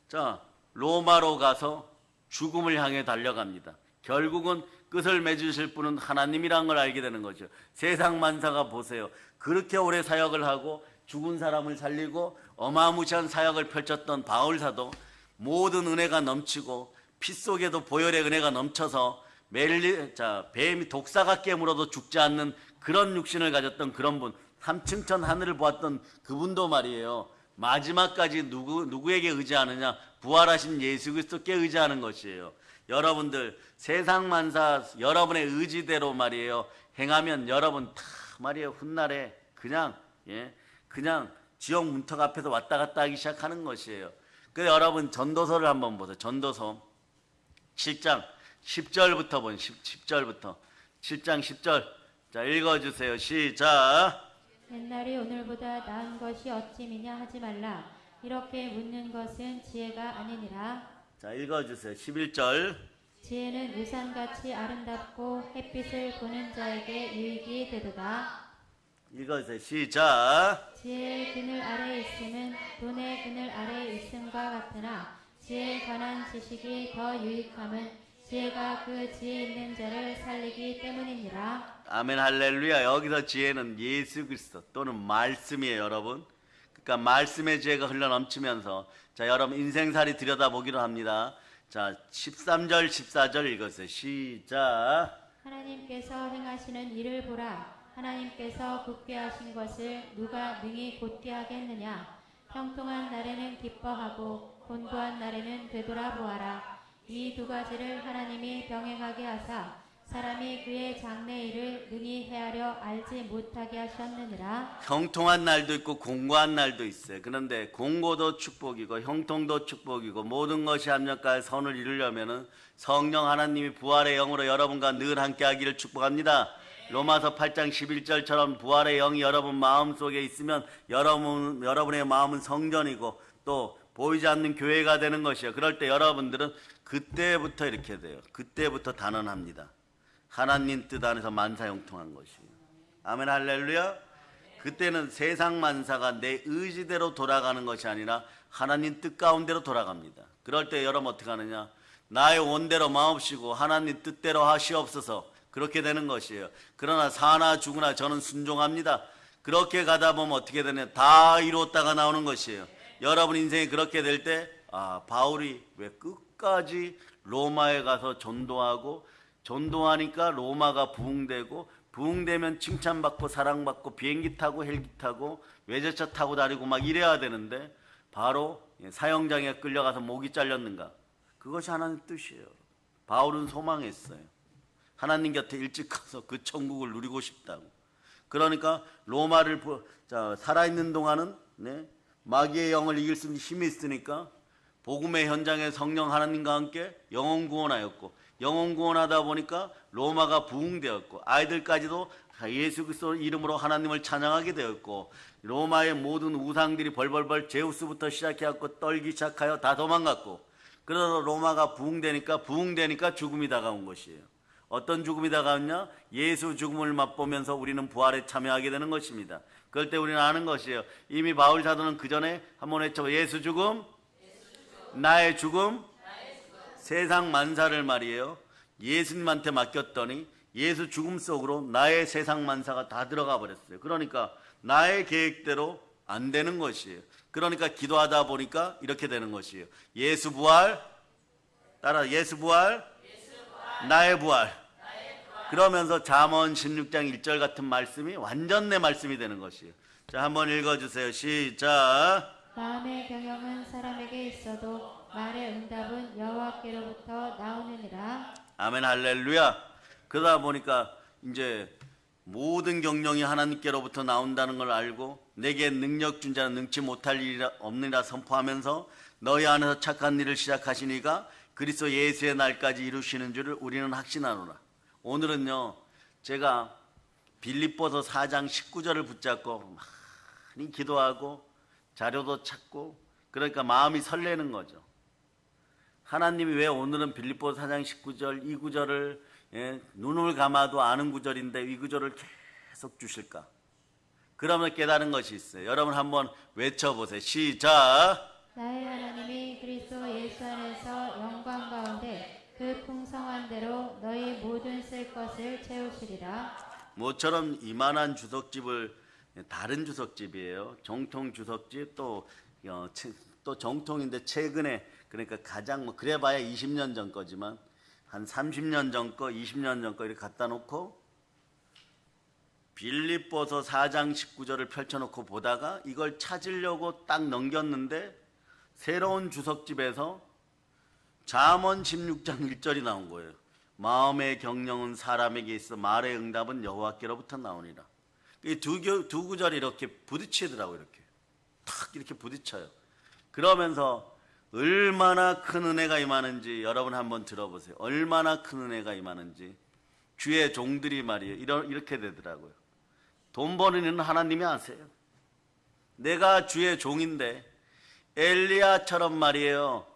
자, 로마로 가서 죽음을 향해 달려갑니다. 결국은 끝을 맺으실 분은 하나님이란 걸 알게 되는 거죠. 세상 만사가 보세요, 그렇게 오래 사역을 하고 죽은 사람을 살리고 어마무시한 사역을 펼쳤던 바울사도 모든 은혜가 넘치고 피 속에도 보혈의 은혜가 넘쳐서 뱀이 독사가 깨물어도 죽지 않는 그런 육신을 가졌던 그런 분, 삼층천 하늘을 보았던 그분도 말이에요, 마지막까지 누구에게 의지하느냐? 부활하신 예수 그리스도께 의지하는 것이에요. 여러분들, 세상 만사 여러분의 의지대로 말이에요 행하면 여러분 다 말이에요 훗날에 그냥 지옥 문턱 앞에서 왔다 갔다 하기 시작하는 것이에요. 그래서 여러분 전도서를 한번 보세요. 전도서 7장 10절부터 보세요. 10절부터 7장 10절. 자, 읽어주세요. 시작. 옛날이 오늘보다 나은 것이 어찌미냐 하지 말라. 이렇게 묻는 것은 지혜가 아니니라. 자, 읽어주세요. 11절. 지혜는 우산같이 아름답고 햇빛을 보는 자에게 유익이 되도다. 읽어주세요. 시작. 지혜의 그늘 아래에 있음은 돈의 그늘 아래에 있음과 같으나 지혜에 관한 지식이 더 유익함은 지혜가 그 지혜 있는 자를 살리기 때문이니라. 아멘. 할렐루야. 여기서 지혜는 예수 그리스도 또는 말씀이에요. 여러분, 그러니까 말씀의 지혜가 흘러넘치면서, 자, 여러분 인생살이 들여다보기로 합니다. 자, 13절 14절 읽으세요. 시작. 하나님께서 행하시는 일을 보라. 하나님께서 굳게 하신 것을 누가 능히 곧게 하겠느냐. 형통한 날에는 기뻐하고 곤고한 날에는 되돌아보아라. 이 두 가지를 하나님이 병행하게 하사 사람이 그의 장래일을 능히 헤아려 알지 못하게 하셨느니라. 형통한 날도 있고 공고한 날도 있어요. 그런데 공고도 축복이고 형통도 축복이고 모든 것이 합력하여 선을 이루려면은 성령 하나님이 부활의 영으로 여러분과 늘 함께 하기를 축복합니다. 로마서 8장 11절처럼 부활의 영이 여러분 마음속에 있으면 여러분의 마음은 성전이고 또 보이지 않는 교회가 되는 것이에요. 그럴 때 여러분들은 그때부터 이렇게 돼요. 그때부터 단언합니다. 하나님 뜻 안에서 만사 형통한 것이에요. 아멘 할렐루야. 그때는 세상 만사가 내 의지대로 돌아가는 것이 아니라 하나님 뜻 가운데로 돌아갑니다. 그럴 때 여러분 어떻게 하느냐? 나의 원대로 마옵시고 하나님 뜻대로 하시옵소서. 그렇게 되는 것이에요. 그러나 사나 죽으나 저는 순종합니다. 그렇게 가다 보면 어떻게 되냐? 다 이루었다가 나오는 것이에요. 여러분 인생이 그렇게 될 때 바울이 왜 끝까지 로마에 가서 전도하고 전도하니까 로마가 부흥되고 부흥되면 칭찬받고 사랑받고 비행기 타고 헬기 타고 외제차 타고 다니고 막 이래야 되는데 바로 사형장에 끌려가서 목이 잘렸는가? 그것이 하나님 뜻이에요. 바울은 소망했어요. 하나님 곁에 일찍 가서 그 천국을 누리고 싶다고. 그러니까 로마를 살아있는 동안은 마귀의 영을 이길 수 있는 힘이 있으니까 복음의 현장에 성령 하나님과 함께 영혼 구원하였고 영혼 구원하다 보니까 로마가 부흥되었고 아이들까지도 예수 그리스도 이름으로 하나님을 찬양하게 되었고 로마의 모든 우상들이 벌벌벌 제우스부터 시작해갖고 떨기 시작하여 다 도망갔고 그러다 로마가 부흥되니까 죽음이 다가온 것이에요. 어떤 죽음이 다가왔냐? 예수 죽음을 맛보면서 우리는 부활에 참여하게 되는 것입니다. 그럴 때 우리는 아는 것이에요. 이미 바울 사도는 그 전에 한번 외쳐 예수 죽음, 나의 죽음, 세상 만사를 말이에요. 예수님한테 맡겼더니 예수 죽음 속으로 나의 세상 만사가 다 들어가 버렸어요. 그러니까 나의 계획대로 안 되는 것이에요. 그러니까 기도하다 보니까 이렇게 되는 것이에요. 예수 부활, 따라 예수 부활, 나의 부활. 그러면서 잠언 16장 1절 같은 말씀이 완전 내 말씀이 되는 것이에요. 자, 한번 읽어주세요. 시작. 마음의 경영은 사람에게 있어도 말의 응답은 여호와께로부터 나오느니라. 아멘 할렐루야. 그러다 보니까 이제 모든 경영이 하나님께로부터 나온다는 걸 알고 내게 능력 준 자는 능치 못할 일이 없느니라 선포하면서 너희 안에서 착한 일을 시작하시니가 그리스도 예수의 날까지 이루시는 줄을 우리는 확신하노라. 오늘은요 제가 빌립보서 4장 19절을 붙잡고 많이 기도하고 자료도 찾고 그러니까 마음이 설레는 거죠. 하나님이 왜 오늘은 빌립보서 4장 19절 이 구절을 눈을 감아도 아는 구절인데 이 구절을 계속 주실까? 그러면 깨달은 것이 있어요. 여러분 한번 외쳐보세요. 시작. 나의 하나님이 그리스도 예수 안에서 영광 가운데 그 풍성한 대로 너희 모든 쓸 것을 채우시리라. 모처럼 이만한 주석집을 다른 주석집이에요. 정통 주석집 또 정통인데 최근에 그러니까 가장 그래봐야 20년 전 거지만 한 30년 전 거, 20년 전 거 이렇게 갖다 놓고 빌립보서 4장 19절을 펼쳐놓고 보다가 이걸 찾으려고 딱 넘겼는데 새로운 주석집에서 잠언 16장 1절이 나온 거예요. 마음의 경영은 사람에게 있어 말의 응답은 여호와께로부터 나오니라. 이 두 구절이 이렇게 부딪히더라고요. 이렇게 탁 이렇게 부딪혀요. 그러면서 얼마나 큰 은혜가 임하는지 여러분 한번 들어보세요. 얼마나 큰 은혜가 임하는지. 주의 종들이 말이에요. 이렇게 되더라고요. 돈 버는 일은 하나님이 아세요. 내가 주의 종인데 엘리야처럼 말이에요.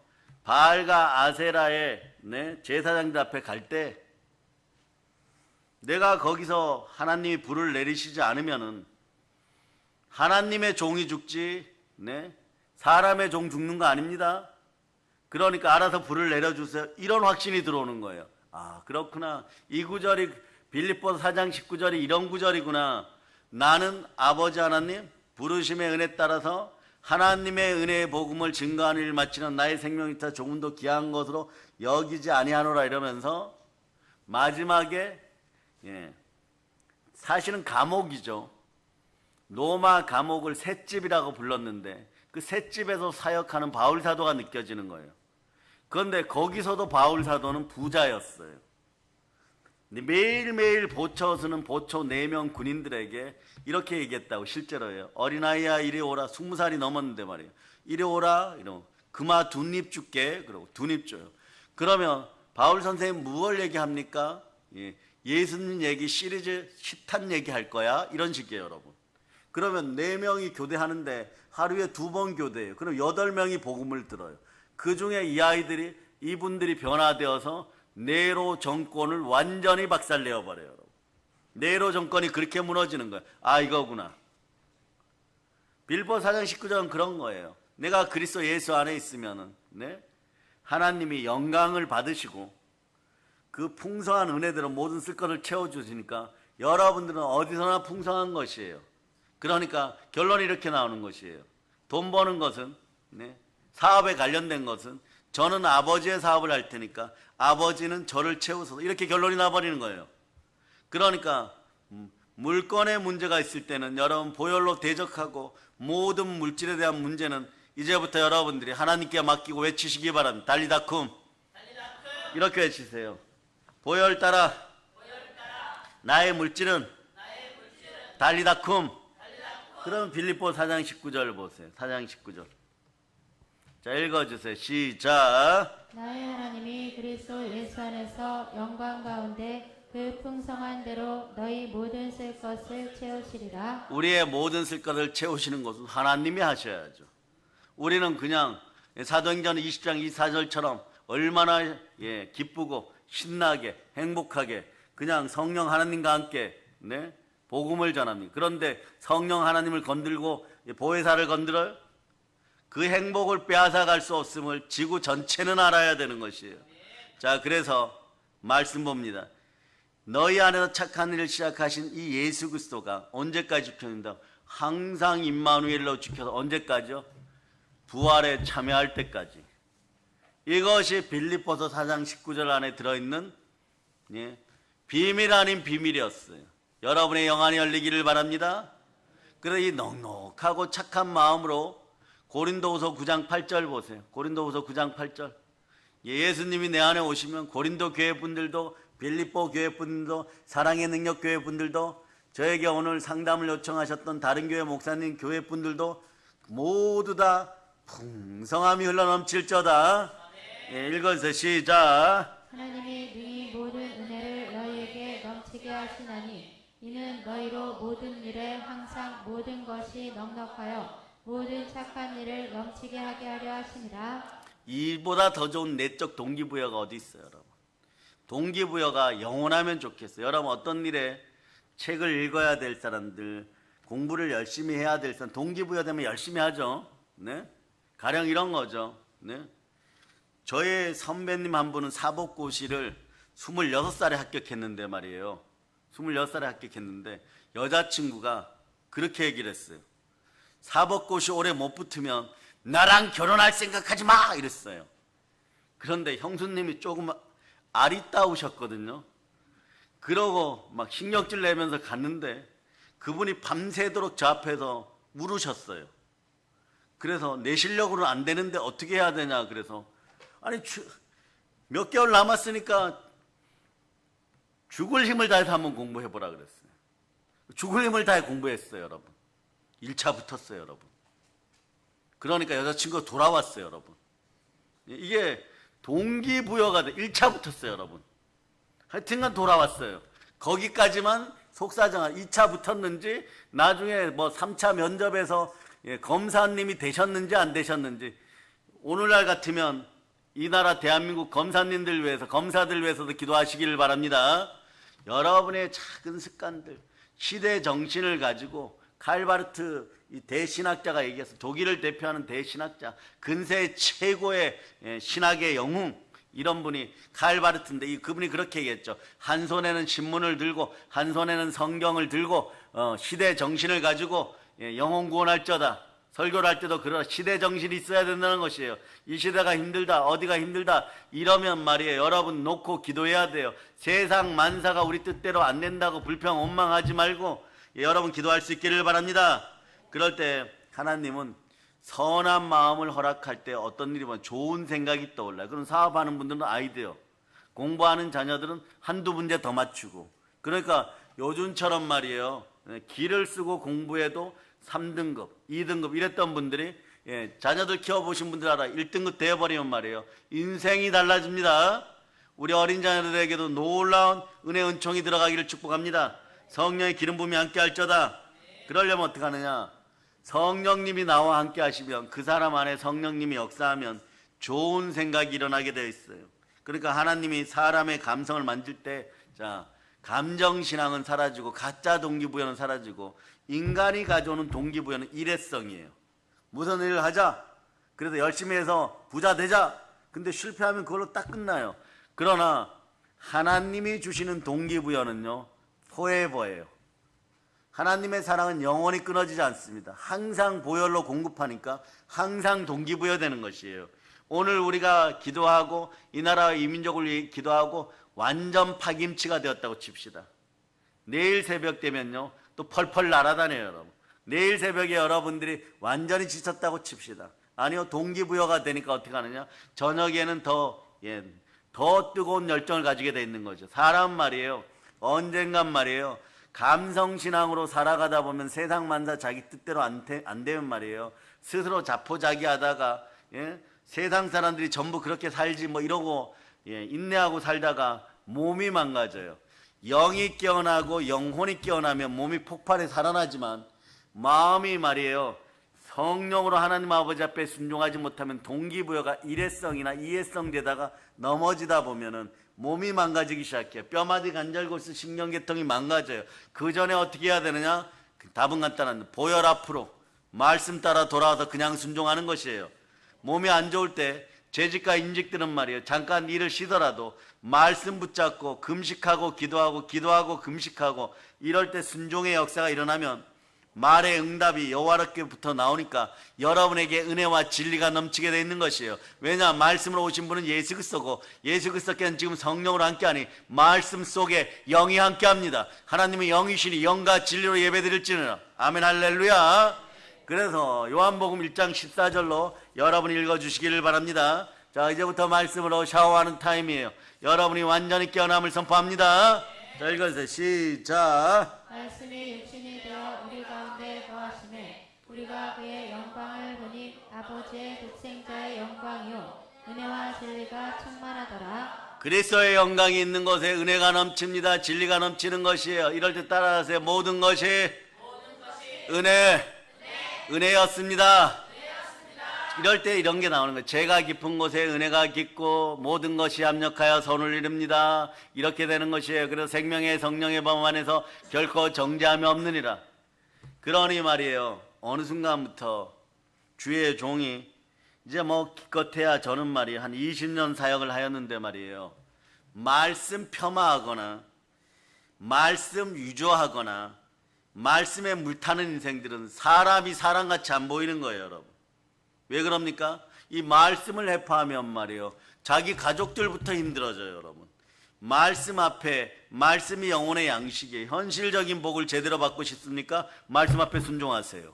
바알과 아세라의 제사장들 앞에 갈 때 내가 거기서 하나님이 불을 내리시지 않으면은 하나님의 종이 죽지 사람의 종 죽는 거 아닙니다. 그러니까 알아서 불을 내려주세요. 이런 확신이 들어오는 거예요. 아 그렇구나. 이 구절이 빌립보서 4장 19절이 이런 구절이구나. 나는 아버지 하나님 부르심의 은혜 따라서 하나님의 은혜의 복음을 증거하는 일을 마치는 나의 생명이 더 조금 더 귀한 것으로 여기지 아니하노라 이러면서 마지막에 사실은 감옥이죠. 로마 감옥을 셋집이라고 불렀는데 그 셋집에서 사역하는 바울 사도가 느껴지는 거예요. 그런데 거기서도 바울 사도는 부자였어요. 매일매일 보초 서는 보초 4명 군인들에게 이렇게 얘기했다고. 실제로요. 어린아이야 이리 오라. 20살이 넘었는데 말이에요. 이리 오라. 이러고 금화 2립 줄게. 그러고 2립 줘요. 그러면 바울 선생님 무엇을 얘기합니까? 예수님 얘기 시리즈 10탄 얘기할 거야. 이런 식이에요, 여러분. 그러면 4명이 교대하는데 하루에 2번 교대해요. 그럼 8명이 복음을 들어요. 그 중에 이 아이들이, 이분들이 변화되어서 네로 정권을 완전히 박살내어 버려요. 여러분. 네로 정권이 그렇게 무너지는 거예요. 아, 이거구나. 빌보 4장 19절은 그런 거예요. 내가 그리스도 예수 안에 있으면은, 네? 하나님이 영광을 받으시고 그 풍성한 은혜들은 모든 쓸 것을 채워주시니까 여러분들은 어디서나 풍성한 것이에요. 그러니까 결론이 이렇게 나오는 것이에요. 돈 버는 것은, 네? 사업에 관련된 것은 저는 아버지의 사업을 할 테니까 아버지는 저를 채우소서. 이렇게 결론이 나버리는 거예요. 그러니까 물건에 문제가 있을 때는 여러분 보혈로 대적하고 모든 물질에 대한 문제는 이제부터 여러분들이 하나님께 맡기고 외치시기 바랍니다. 달리다쿰. 이렇게 외치세요. 보혈 따라 나의 물질은 달리다쿰. 그럼 빌립보 4장 19절 보세요. 4장 19절. 자, 읽어주세요. 시작. 나의 하나님이 그리스도 예수 안에서 영광 가운데 그 풍성한 대로 너희 모든 쓸 것을 채우시리라. 우리의 모든 쓸 것을 채우시는 것은 하나님이 하셔야죠. 우리는 그냥 사도행전 20장 24절처럼 얼마나 기쁘고 신나게 행복하게 그냥 성령 하나님과 함께, 네? 복음을 전합니다. 그런데 성령 하나님을 건들고 보혜사를 건드려요? 그 행복을 빼앗아 갈 수 없음을 지구 전체는 알아야 되는 것이에요. 자, 그래서 말씀 봅니다. 너희 안에서 착한 일을 시작하신 이 예수 그리스도가 언제까지 지켜진다? 항상 임마누엘로 지켜서 언제까지요? 부활에 참여할 때까지. 이것이 빌립보서 4장 19절 안에 들어있는 비밀 아닌 비밀이었어요. 여러분의 영안이 열리기를 바랍니다. 그래서 이 넉넉하고 착한 마음으로 고린도후서 9장 8절 보세요. 고린도후서 9장 8절. 예수님이 내 안에 오시면 고린도 교회 분들도, 빌립보 교회 분들도, 사랑의 능력 교회 분들도, 저에게 오늘 상담을 요청하셨던 다른 교회 목사님 교회 분들도 모두 다 풍성함이 흘러넘칠저다. 읽어주세요. 시작. 하나님이 능히 모든 은혜를 너희에게 넘치게 하시나니 이는 너희로 모든 일에 항상 모든 것이 넉넉하여 모든 착한 일을 넘치게 하게 하려 하심이라. 이보다 더 좋은 내적 동기부여가 어디 있어요, 여러분? 동기부여가 영원하면 좋겠어요. 여러분 어떤 일에 책을 읽어야 될 사람들, 공부를 열심히 해야 될 사람, 동기부여 되면 열심히 하죠. 네? 가령 이런 거죠. 네? 저의 선배님 한 분은 사법고시를 26살에 합격했는데 말이에요. 26살에 합격했는데 여자친구가 그렇게 얘기를 했어요. 사법고시 오래 못 붙으면 나랑 결혼할 생각하지 마! 이랬어요. 그런데 형수님이 조금 아리따우셨거든요. 그러고 막 신경질 내면서 갔는데 그분이 밤새도록 저 앞에서 울으셨어요. 그래서 내 실력으로는 안 되는데 어떻게 해야 되냐. 그래서 아니 몇 개월 남았으니까 죽을 힘을 다해서 한번 공부해보라 그랬어요. 죽을 힘을 다해 공부했어요, 여러분. 1차 붙었어요, 여러분. 그러니까 여자친구가 돌아왔어요, 여러분. 이게 동기부여가 돼. 1차 붙었어요, 여러분. 하여튼간 돌아왔어요. 거기까지만 속사정한 2차 붙었는지 나중에 뭐 3차 면접에서 검사님이 되셨는지 안 되셨는지 오늘날 같으면 이 나라 대한민국 검사님들 위해서, 검사들 위해서도 기도하시기를 바랍니다. 여러분의 작은 습관들, 시대 정신을 가지고 칼바르트 이 대신학자가 얘기했어. 독일을 대표하는 대신학자, 근세 최고의 신학의 영웅, 이런 분이 칼바르트인데 그분이 그렇게 얘기했죠. 한 손에는 신문을 들고 한 손에는 성경을 들고 시대 정신을 가지고 영혼 구원할저다. 설교를 할 때도 그런 시대 정신이 있어야 된다는 것이에요. 이 시대가 힘들다, 어디가 힘들다 이러면 말이에요. 여러분 놓고 기도해야 돼요. 세상 만사가 우리 뜻대로 안 된다고 불평 원망하지 말고 여러분 기도할 수 있기를 바랍니다. 그럴 때 하나님은 선한 마음을 허락할 때 어떤 일이 보면 좋은 생각이 떠올라요. 그럼 사업하는 분들은 아이디어, 공부하는 자녀들은 한두 문제 더 맞추고. 그러니까 요즘처럼 말이에요. 기를 쓰고 공부해도 3등급, 2등급 이랬던 분들이 자녀들 키워보신 분들 알아. 1등급 되어버리면 말이에요. 인생이 달라집니다. 우리 어린 자녀들에게도 놀라운 은혜 은총이 들어가기를 축복합니다. 성령의 기름 부음이 함께 할저다. 그러려면 어떻게 하느냐? 성령님이 나와 함께 하시면 그 사람 안에 성령님이 역사하면 좋은 생각이 일어나게 되어 있어요. 그러니까 하나님이 사람의 감성을 만질 때 감정신앙은 사라지고 가짜 동기부여는 사라지고 인간이 가져오는 동기부여는 일회성이에요. 무슨 일을 하자. 그래서 열심히 해서 부자 되자. 근데 실패하면 그걸로 딱 끝나요. 그러나 하나님이 주시는 동기부여는요, 포에버예요. 하나님의 사랑은 영원히 끊어지지 않습니다. 항상 보혈로 공급하니까 항상 동기부여되는 것이에요. 오늘 우리가 기도하고 이 나라와 이 민족을 위해 기도하고 완전 파김치가 되었다고 칩시다. 내일 새벽 되면요 또 펄펄 날아다녀요. 여러분, 내일 새벽에 여러분들이 완전히 지쳤다고 칩시다. 아니요, 동기부여가 되니까 어떻게 하느냐, 저녁에는 더 뜨거운 열정을 가지게 돼 있는 거죠. 사람 말이에요, 언젠간 말이에요, 감성신앙으로 살아가다 보면 세상 만사 자기 뜻대로 안 되면 말이에요, 스스로 자포자기하다가 세상 사람들이 전부 그렇게 살지 뭐 이러고 인내하고 살다가 몸이 망가져요. 영이 깨어나고 영혼이 깨어나면 몸이 폭발해 살아나지만 마음이 말이에요, 성령으로 하나님 아버지 앞에 순종하지 못하면 동기부여가 일회성이나 이회성 되다가 넘어지다 보면은 몸이 망가지기 시작해요. 뼈마디 관절골수 신경계통이 망가져요. 그 전에 어떻게 해야 되느냐? 답은 간단합니다. 보혈 앞으로 말씀 따라 돌아와서 그냥 순종하는 것이에요. 몸이 안 좋을 때 재직과 임직들은 말이에요, 잠깐 일을 쉬더라도 말씀 붙잡고 금식하고 기도하고 금식하고 이럴 때 순종의 역사가 일어나면 말의 응답이 여호와께부터 나오니까 여러분에게 은혜와 진리가 넘치게 되어 있는 것이에요. 왜냐, 말씀으로 오신 분은 예수 그리스도고 예수 그리스도께는 지금 성령으로 함께하니 말씀 속에 영이 함께합니다. 하나님은 영이시니 영과 진리로 예배드릴지니라. 아멘 할렐루야. 그래서 요한복음 1장 14절로 여러분이 읽어주시기를 바랍니다. 자, 이제부터 말씀으로 샤워하는 타임이에요. 여러분이 완전히 깨어남을 선포합니다. 자, 읽어주세요. 시작. 말씀이 육신이 되어 우리 가운데 거하심에 우리가 그의 영광을 보니 아버지의 독생자의 영광이요 은혜와 진리가 충만하더라. 그리스도의 영광이 있는 곳에 은혜가 넘칩니다. 진리가 넘치는 것이에요. 이럴 때 따라하세요. 모든 것이 은혜였습니다. 이럴 때 이런 게 나오는 거예요. 죄가 깊은 곳에 은혜가 깊고 모든 것이 합력하여 선을 이룹니다. 이렇게 되는 것이에요. 그래서 생명의 성령의 범 안에서 결코 정죄함이 없느니라. 그러니 말이에요, 어느 순간부터 주의 종이 이제 뭐 기껏해야 저는 말이에요, 한 20년 사역을 하였는데 말이에요, 말씀 폄하하거나 말씀 유조하거나 말씀에 물타는 인생들은 사람이 사람같이 안 보이는 거예요. 여러분, 왜 그럽니까? 이 말씀을 해파하면 말이에요, 자기 가족들부터 힘들어져요. 여러분, 말씀 앞에, 말씀이 영혼의 양식이에요. 현실적인 복을 제대로 받고 싶습니까? 말씀 앞에 순종하세요.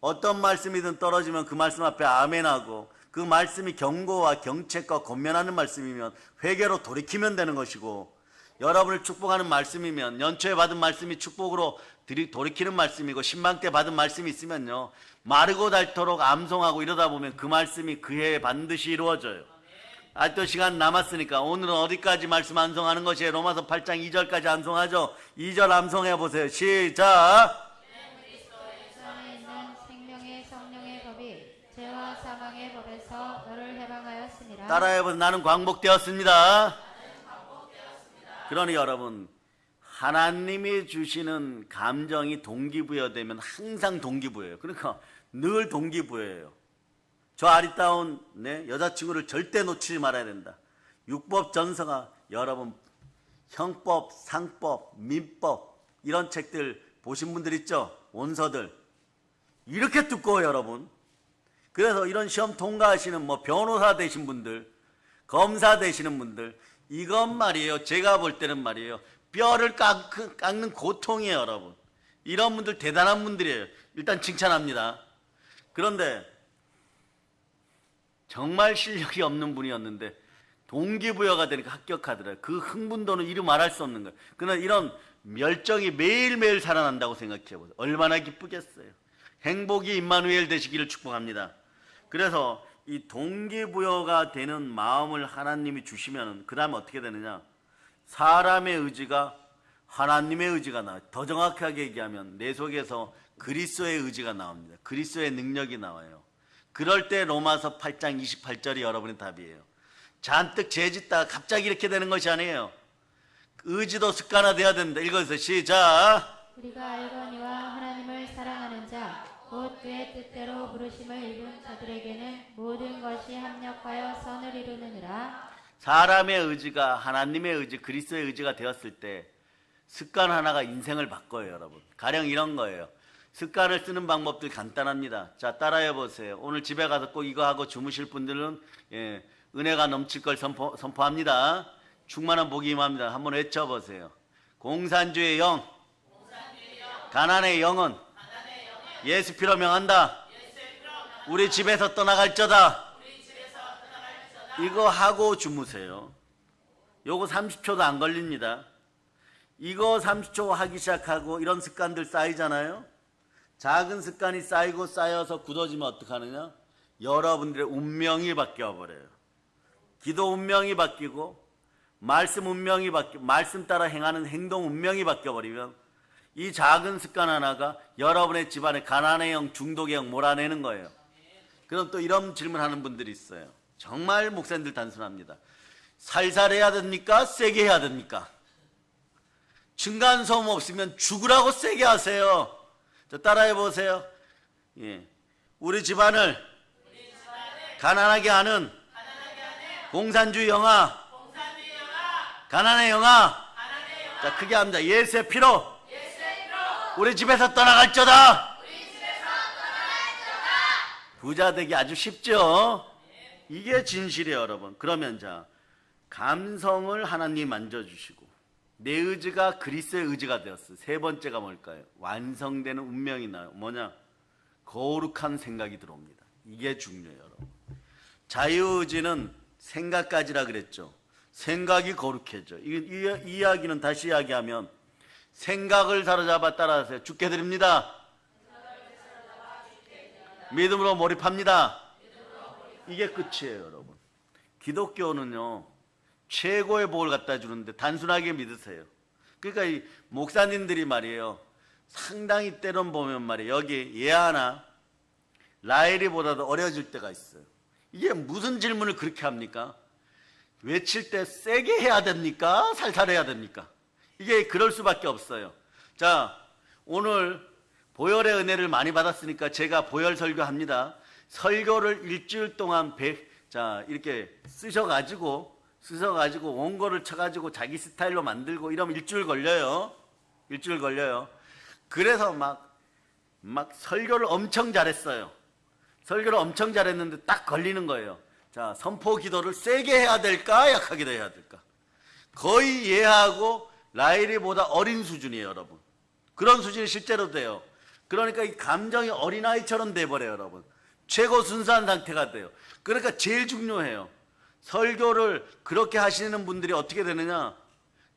어떤 말씀이든 떨어지면 그 말씀 앞에 아멘하고, 그 말씀이 경고와 경책과 권면하는 말씀이면 회개로 돌이키면 되는 것이고, 여러분을 축복하는 말씀이면 연초에 받은 말씀이 축복으로 돌이키는 말씀이고, 신방 때 받은 말씀이 있으면요, 마르고 닳도록 암송하고 이러다 보면 그 말씀이 그 해에 반드시 이루어져요. 아직도 시간 남았으니까 오늘은 어디까지 말씀 암송하는 것이에요? 로마서 8장 2절까지 암송하죠. 2절 암송해 보세요. 시작. 세상에 있는 생명의 성령의 법이 죄와 사망의 법에서 너를 해방하였으니라. 따라해보세요. 나는 광복되었습니다. 그러니 여러분, 하나님이 주시는 감정이 동기부여되면 항상 동기부여예요. 그러니까 늘 동기부여예요. 저 아리따운 여자친구를 절대 놓치지 말아야 된다. 율법 전서가 여러분, 형법, 상법, 민법 이런 책들 보신 분들 있죠? 원서들 이렇게 두꺼워요. 여러분, 그래서 이런 시험 통과하시는 뭐 변호사 되신 분들, 검사 되시는 분들, 이건 말이에요, 제가 볼 때는 말이에요, 뼈를 깎는 고통이에요. 여러분, 이런 분들 대단한 분들이에요. 일단 칭찬합니다. 그런데 정말 실력이 없는 분이었는데 동기부여가 되니까 합격하더래요. 그 흥분도는 이루 말할 수 없는 거예요. 그러나 이런 열정이 매일매일 살아난다고 생각해보세요. 얼마나 기쁘겠어요. 행복이 임마누엘 되시기를 축복합니다. 그래서 이 동기부여가 되는 마음을 하나님이 주시면 그 다음에 어떻게 되느냐, 사람의 의지가 하나님의 의지가 나와요. 더 정확하게 얘기하면 내 속에서 그리스도의 의지가 나옵니다. 그리스도의 능력이 나와요. 그럴 때 로마서 8장 28절이 여러분의 답이에요. 잔뜩 죄짓다가 갑자기 이렇게 되는 것이 아니에요. 의지도 습관화되어야 된다. 읽어주세요. 시작. 우리가 알거니와 하나님을 사랑하는 자 곧 그의 뜻대로 부르심을 입은 자들에게는 모든 것이 합력하여 선을 이루느니라. 사람의 의지가 하나님의 의지, 그리스도의 의지가 되었을 때 습관 하나가 인생을 바꿔요, 여러분. 가령 이런 거예요. 습관을 쓰는 방법들 간단합니다. 자, 따라해 보세요. 오늘 집에 가서 꼭 이거 하고 주무실 분들은 은혜가 넘칠 걸 선포합니다. 충만한 복이 임합니다. 한번 외쳐보세요. 공산주의 영, 가난의 영은 예수 피로 명한다. 우리 집에서 떠나갈저다. 이거 하고 주무세요. 요거 30초도 안 걸립니다. 이거 30초 하기 시작하고 이런 습관들 쌓이잖아요. 작은 습관이 쌓이고 쌓여서 굳어지면 어떡하느냐? 여러분들의 운명이 바뀌어버려요. 기도 운명이 바뀌고 말씀 운명이 바뀌고 말씀 따라 행하는 행동 운명이 바뀌어버리면 이 작은 습관 하나가 여러분의 집안에 가난의 영, 중독의 영 몰아내는 거예요. 그럼 또 이런 질문하는 분들이 있어요. 정말 목사님들 단순합니다. 살살 해야 됩니까? 세게 해야 됩니까? 층간소음 없으면 죽으라고 세게 하세요. 자, 따라해 보세요. 예. 우리 집안을 가난하게 하는 공산주의 영아, 가난의 영아. 자, 크게 합니다. 예수의 피로 우리 집에서 떠나갈저다. 부자 되기 아주 쉽죠? 이게 진실이에요, 여러분. 그러면 자, 감성을 하나님 만져주시고 내 의지가 그리스도의 의지가 되었어요. 세 번째가 뭘까요? 완성되는 운명이 나요. 뭐냐? 거룩한 생각이 들어옵니다. 이게 중요해요, 여러분. 자유의지는 생각까지라 그랬죠. 생각이 거룩해져. 이 이야기는 다시 이야기하면 생각을 사로잡아 따라하세요. 죽게 드립니다. 믿음으로 몰입합니다. 이게 끝이에요, 여러분. 기독교는요, 최고의 복을 갖다 주는데 단순하게 믿으세요. 그러니까 이 목사님들이 말이에요, 상당히 때론 보면 말이에요, 여기 얘 하나 라헬이보다도 어려질 때가 있어요. 이게 무슨 질문을 그렇게 합니까? 외칠 때 세게 해야 됩니까? 살살 해야 됩니까? 이게 그럴 수밖에 없어요. 자, 오늘 보혈의 은혜를 많이 받았으니까 제가 보혈 설교합니다. 설교를 일주일 동안 이렇게 쓰셔가지고 원고를 쳐가지고 자기 스타일로 만들고 이러면 일주일 걸려요. 그래서 막 설교를 엄청 잘했어요. 설교를 엄청 잘했는데 딱 걸리는 거예요. 자, 선포 기도를 세게 해야 될까? 약하게 해야 될까? 거의 이해하고 라헬이보다 어린 수준이에요, 여러분. 그런 수준이 실제로 돼요. 그러니까 이 감정이 어린아이처럼 돼버려요, 여러분. 최고 순수한 상태가 돼요. 그러니까 제일 중요해요. 설교를 그렇게 하시는 분들이 어떻게 되느냐?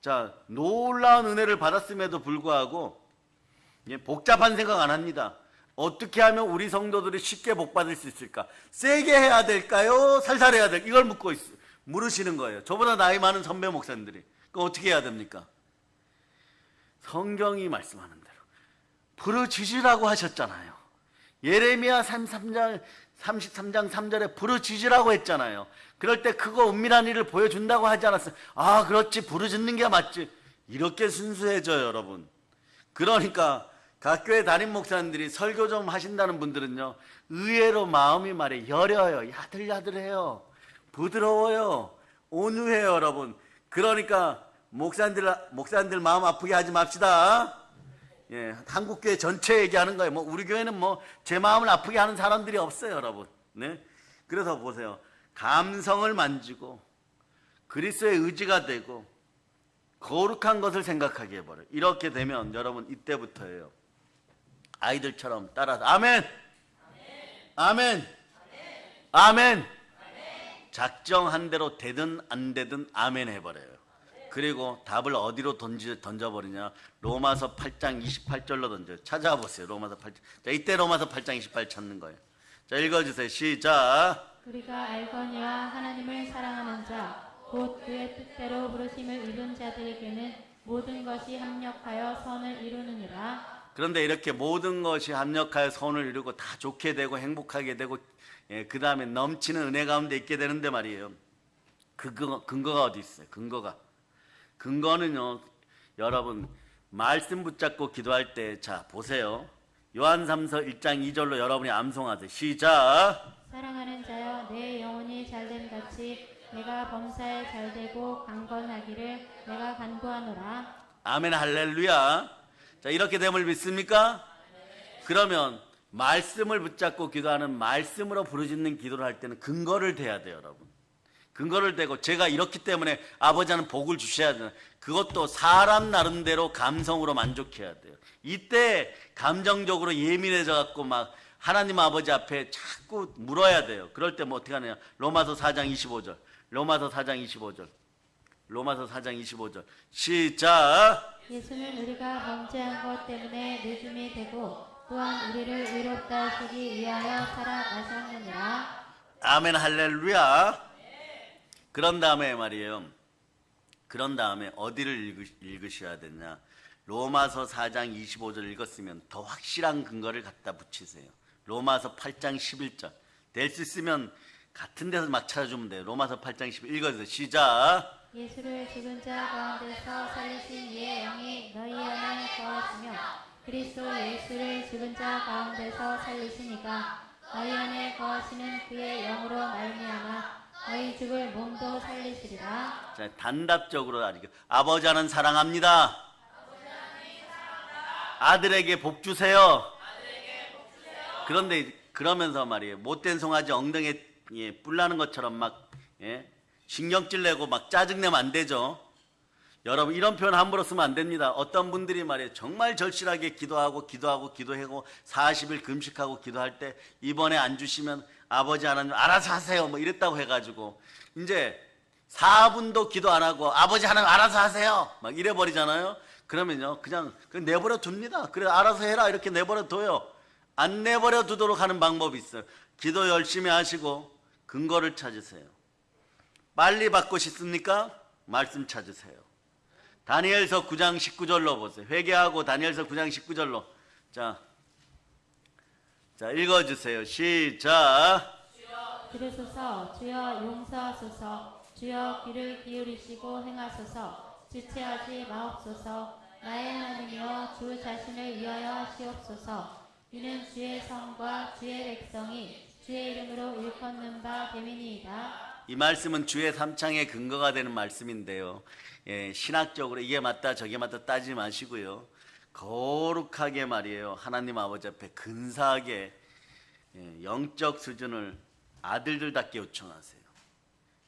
자, 놀라운 은혜를 받았음에도 불구하고 복잡한 생각 안 합니다. 어떻게 하면 우리 성도들이 쉽게 복 받을 수 있을까? 세게 해야 될까요? 살살 해야 될까요? 이걸 물으시는 거예요. 저보다 나이 많은 선배 목사님들이. 그럼 어떻게 해야 됩니까? 성경이 말씀하는 대로 부르짖으라고 하셨잖아요. 예레미야 33장 3절에 부르짖으라고 했잖아요. 그럴 때 크고 은밀한 일을 보여준다고 하지 않았어요. 아, 그렇지, 부르짖는 게 맞지. 이렇게 순수해져요, 여러분. 그러니까 각 교회 담임 목사님들이 설교 좀 하신다는 분들은요, 의외로 마음이 여려요. 야들야들해요. 부드러워요. 온유해요, 여러분. 그러니까 목사님들 마음 아프게 하지 맙시다. 예, 한국교회 전체 얘기하는 거예요. 우리 교회는 제 마음을 아프게 하는 사람들이 없어요, 여러분. 네? 그래서 보세요. 감성을 만지고 그리스도의 의지가 되고 거룩한 것을 생각하게 해버려요. 이렇게 되면 여러분 이때부터예요. 아이들처럼 따라서 아멘. 아멘. 아멘. 작정한 대로 되든 안 되든 아멘 해버려요. 그리고 답을 어디로 던져버리냐? 로마서 8장 28절로 던져요. 찾아보세요. 로마서 8장. 자, 이때 로마서 8장 28 찾는 거예요. 자, 읽어주세요. 시작. 우리가 알거니와 하나님을 사랑하는 자 곧 그의 뜻대로 부르심을 입은 자들에게는 모든 것이 합력하여 선을 이루느니라. 그런데 이렇게 모든 것이 합력하여 선을 이루고 다 좋게 되고 행복하게 되고 그 다음에 넘치는 은혜 가운데 있게 되는데 말이에요. 근거가 어디 있어요? 근거는요, 여러분 말씀 붙잡고 기도할 때, 자 보세요. 요한 3서 1장 2절로 여러분이 암송하세요. 시작. 사랑하는 자여 내 영혼이 잘됨 같이 내가 범사에 잘되고 강건하기를 내가 간구하노라. 아멘 할렐루야. 자, 이렇게 됨을 믿습니까? 그러면 말씀을 붙잡고 기도하는, 말씀으로 부르짖는 기도를 할 때는 근거를 대야 돼요, 여러분. 근거를 대고 제가 이렇기 때문에 아버지 하는 복을 주셔야 돼요. 그것도 사람 나름대로 감성으로 만족해야 돼요. 이때 감정적으로 예민해져 갖고 막 하나님 아버지 앞에 자꾸 물어야 돼요. 그럴 때 뭐 어떻게 하느냐? 로마서 4장 25절. 로마서 4장 25절. 로마서 4장 25절. 시작. 예수는 우리가 범죄한 것 때문에 늦음이 되고 또한 우리를 의롭다 하시기 위하여 살아나셨느니라. 아멘 할렐루야. 그런 다음에 말이에요. 그런 다음에 어디를 읽으셔야 되냐? 로마서 4장 25절 읽었으면 더 확실한 근거를 갖다 붙이세요. 로마서 8장 11절. 될 수 있으면 같은 데서 막 찾아주면 돼요. 로마서 8장 11절 읽어주세요. 시작. 예수를 죽은 자 가운데서 살리신 이의 영이 너희 안에 거하시며 그리스도 예수를 죽은 자 가운데서 살리시니까 너희 안에 거하시는 그의 영으로 말미암아 너희 죽을 몸도 살리시리라. 자, 단답적으로 아버지 하나님 사랑합니다. 아들에게 복 주세요. 그런데 그러면서 말이에요. 못된 송아지 엉덩이에 뿔 나는 것처럼 막 신경질 내고 막 짜증내면 안 되죠. 여러분 이런 표현 함부로 쓰면 안 됩니다. 어떤 분들이 말이에요. 정말 절실하게 기도하고 40일 금식하고 기도할 때 이번에 안 주시면 아버지 하나님 알아서 하세요 뭐 이랬다고 해가지고 이제 4분도 기도 안 하고 아버지 하나님 알아서 하세요 막 이래버리잖아요. 그러면요 그냥 내버려 둡니다. 그래 알아서 해라 이렇게 내버려 둬요. 안 내버려 두도록 하는 방법이 있어요. 기도 열심히 하시고 근거를 찾으세요. 빨리 받고 싶습니까? 말씀 찾으세요. 다니엘서 9장 19절로 보세요. 회개하고 다니엘서 9장 19절로 자 읽어주세요. 시작. 그러소서 주여 용서하소서 주여 귀를 기울이시고 행하소서 지체하지 마옵소서 나의 하나님이여 주 자신을 위하여 하시옵소서 이는 주의 성과 주의 백성이 주의 이름으로 일컫는 바 됨이니이다. 이 말씀은 주의 삼창의 근거가 되는 말씀인데요. 신학적으로 이게 맞다 저게 맞다 따지지 마시고요. 거룩하게 말이에요. 하나님 아버지 앞에 근사하게 영적 수준을 아들들답게 요청하세요.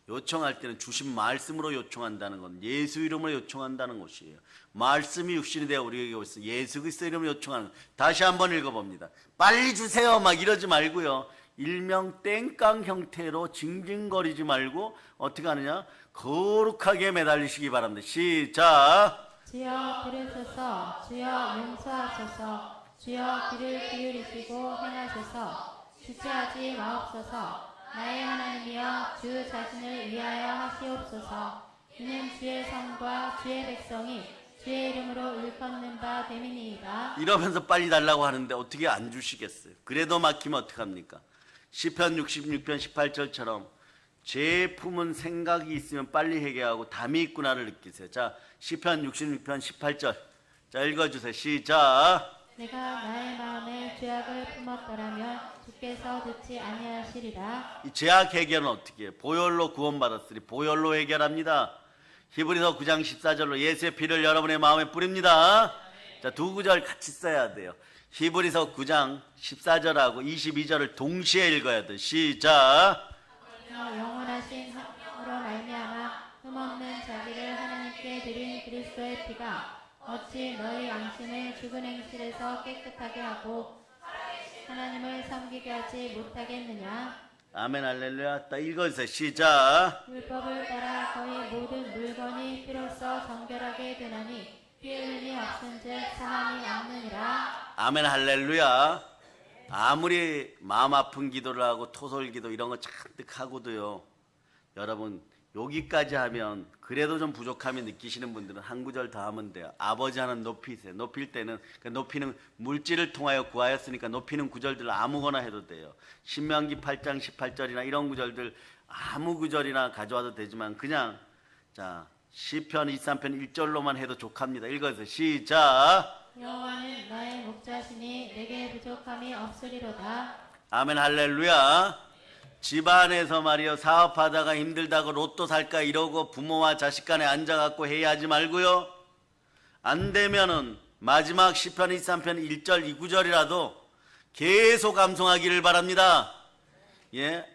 요청할 때는 주신 말씀으로 요청한다는 건 예수 이름으로 요청한다는 것이에요. 말씀이 육신이 되어 우리에게 오셔서 예수 그리스도 이름으로 요청하는 것. 다시 한번 읽어봅니다. 빨리 주세요 막 이러지 말고요. 일명 땡깡 형태로 징징거리지 말고 어떻게 하느냐? 거룩하게 매달리시기 바랍니다. 시작. 주여 들으소서 주여 용서하소서 주여 귀를 기울이시고 행하소서 지체하지 마옵소서 나의 하나님이여 주 자신을 위하여 하시옵소서 이는 주의 성과 주의 백성이 주의 이름으로 일컫는 바 됨이니이다. 이러면서 빨리 달라고 하는데 어떻게 안 주시겠어요? 그래도 막히면 어떡합니까? 시편 66편 18절처럼 죄 품은 생각이 있으면 빨리 회개하고 담이 있구나를 느끼세요. 자, 시편 66편 18절. 자, 읽어주세요. 시작. 내가 나의 마음에 죄악을 품었더라면 주께서 듣지 아니하시리라. 이 죄악 해결은 어떻게 해요? 보혈로 구원받았으니 보혈로 해결합니다. 히브리서 9장 14절로 예수의 피를 여러분의 마음에 뿌립니다. 자, 두 구절 같이 써야 돼요. 히브리서 9장 14절하고 22절을 동시에 읽어야 돼요. 시작. 영원하신 하나님으로 말미암아 흠없는 자기를 하나님께 드린 그리스도의 피가 어찌 너희 양심을 죽은 행실에서 깨끗하게 하고 하나님을 섬기게 하지 못하겠느냐? 아멘 할렐루야. 딱 읽어주세요. 시작. 율법을 따라 거의 모든 물건이 피로써 정결하게 되나니 피 흘림이 없은즉 사함이 없느니라. 아멘 할렐루야. 아무리 마음 아픈 기도를 하고 토솔기도 이런 거 잔뜩 하고도요, 여러분 여기까지 하면 그래도 좀 부족함이 느끼시는 분들은 한 구절 더 하면 돼요. 아버지 하는 높이세요. 높일 때는 그 높이는 물질을 통하여 구하였으니까 높이는 구절들 아무거나 해도 돼요. 신명기 8장 18절이나 이런 구절들 아무 구절이나 가져와도 되지만 그냥 자 시편 23편 1절로만 해도 족합니다. 읽어주세요. 시작. 여호와는 나의 목자시니 내게 부족함이 없으리로다. 아멘 할렐루야. 집안에서 말이요 사업하다가 힘들다고 로또 살까 이러고 부모와 자식 간에 앉아갖고 회의하지 말고요, 안 되면은 마지막 시편 23편 1절 2구절이라도 계속 암송하기를 바랍니다. 예,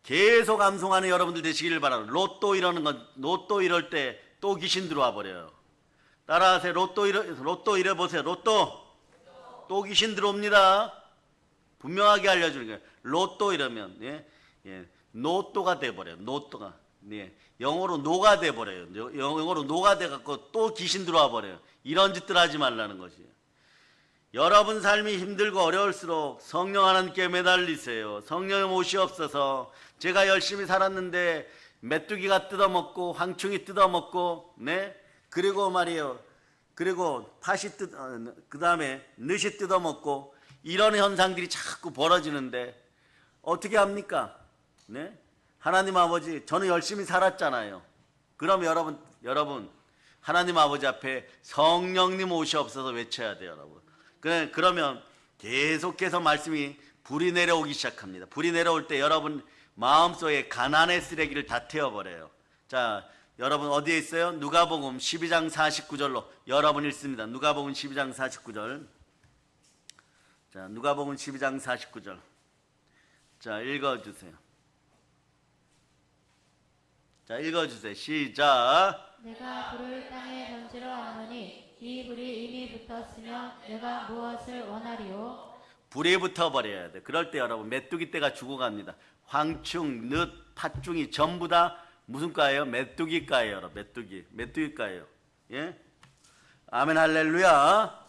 계속 암송하는 여러분들 되시기를 바랍니다. 로또 이러는 건 로또 이럴 때 또 귀신 들어와 버려요. 따라하세요. 로또 이래 보세요. 로또 또 귀신 들어옵니다. 분명하게 알려주는 거예요. 로또 이러면 노또가 돼버려요. 노또가 영어로 노가 돼버려요. 영어로 노가 돼갖고 또 귀신 들어와 버려요. 이런 짓들 하지 말라는 것이에요. 여러분 삶이 힘들고 어려울수록 성령 하나님께 매달리세요. 성령의 못이 없어서 제가 열심히 살았는데 메뚜기가 뜯어먹고 황충이 뜯어먹고 그리고 말이에요. 그리고 그 다음에 늦이 뜯어먹고 이런 현상들이 자꾸 벌어지는데 어떻게 합니까? 하나님 아버지, 저는 열심히 살았잖아요. 그럼 여러분 하나님 아버지 앞에 성령님 옷이 없어서 외쳐야 돼요, 여러분. 그러면 계속해서 말씀이 불이 내려오기 시작합니다. 불이 내려올 때 여러분 마음속에 가난의 쓰레기를 다 태워버려요. 자, 여러분 어디에 있어요? 누가복음 12장 49절로 여러분 읽습니다. 누가복음 12장 49절. 자, 누가복음 12장 49절. 자, 읽어주세요. 자, 읽어주세요. 시작. 내가 불을 땅에 던지러 왔노니 이 불이 이미 붙었으며 내가 무엇을 원하리요? 불이 붙어버려야 돼. 그럴 때 여러분 메뚜기 떼가 죽어갑니다. 황충, 늪, 팥중이 전부 다 무슨 가예요? 메뚜기 가예요. 여러분. 메뚜기 가예요. 예? 아멘 할렐루야.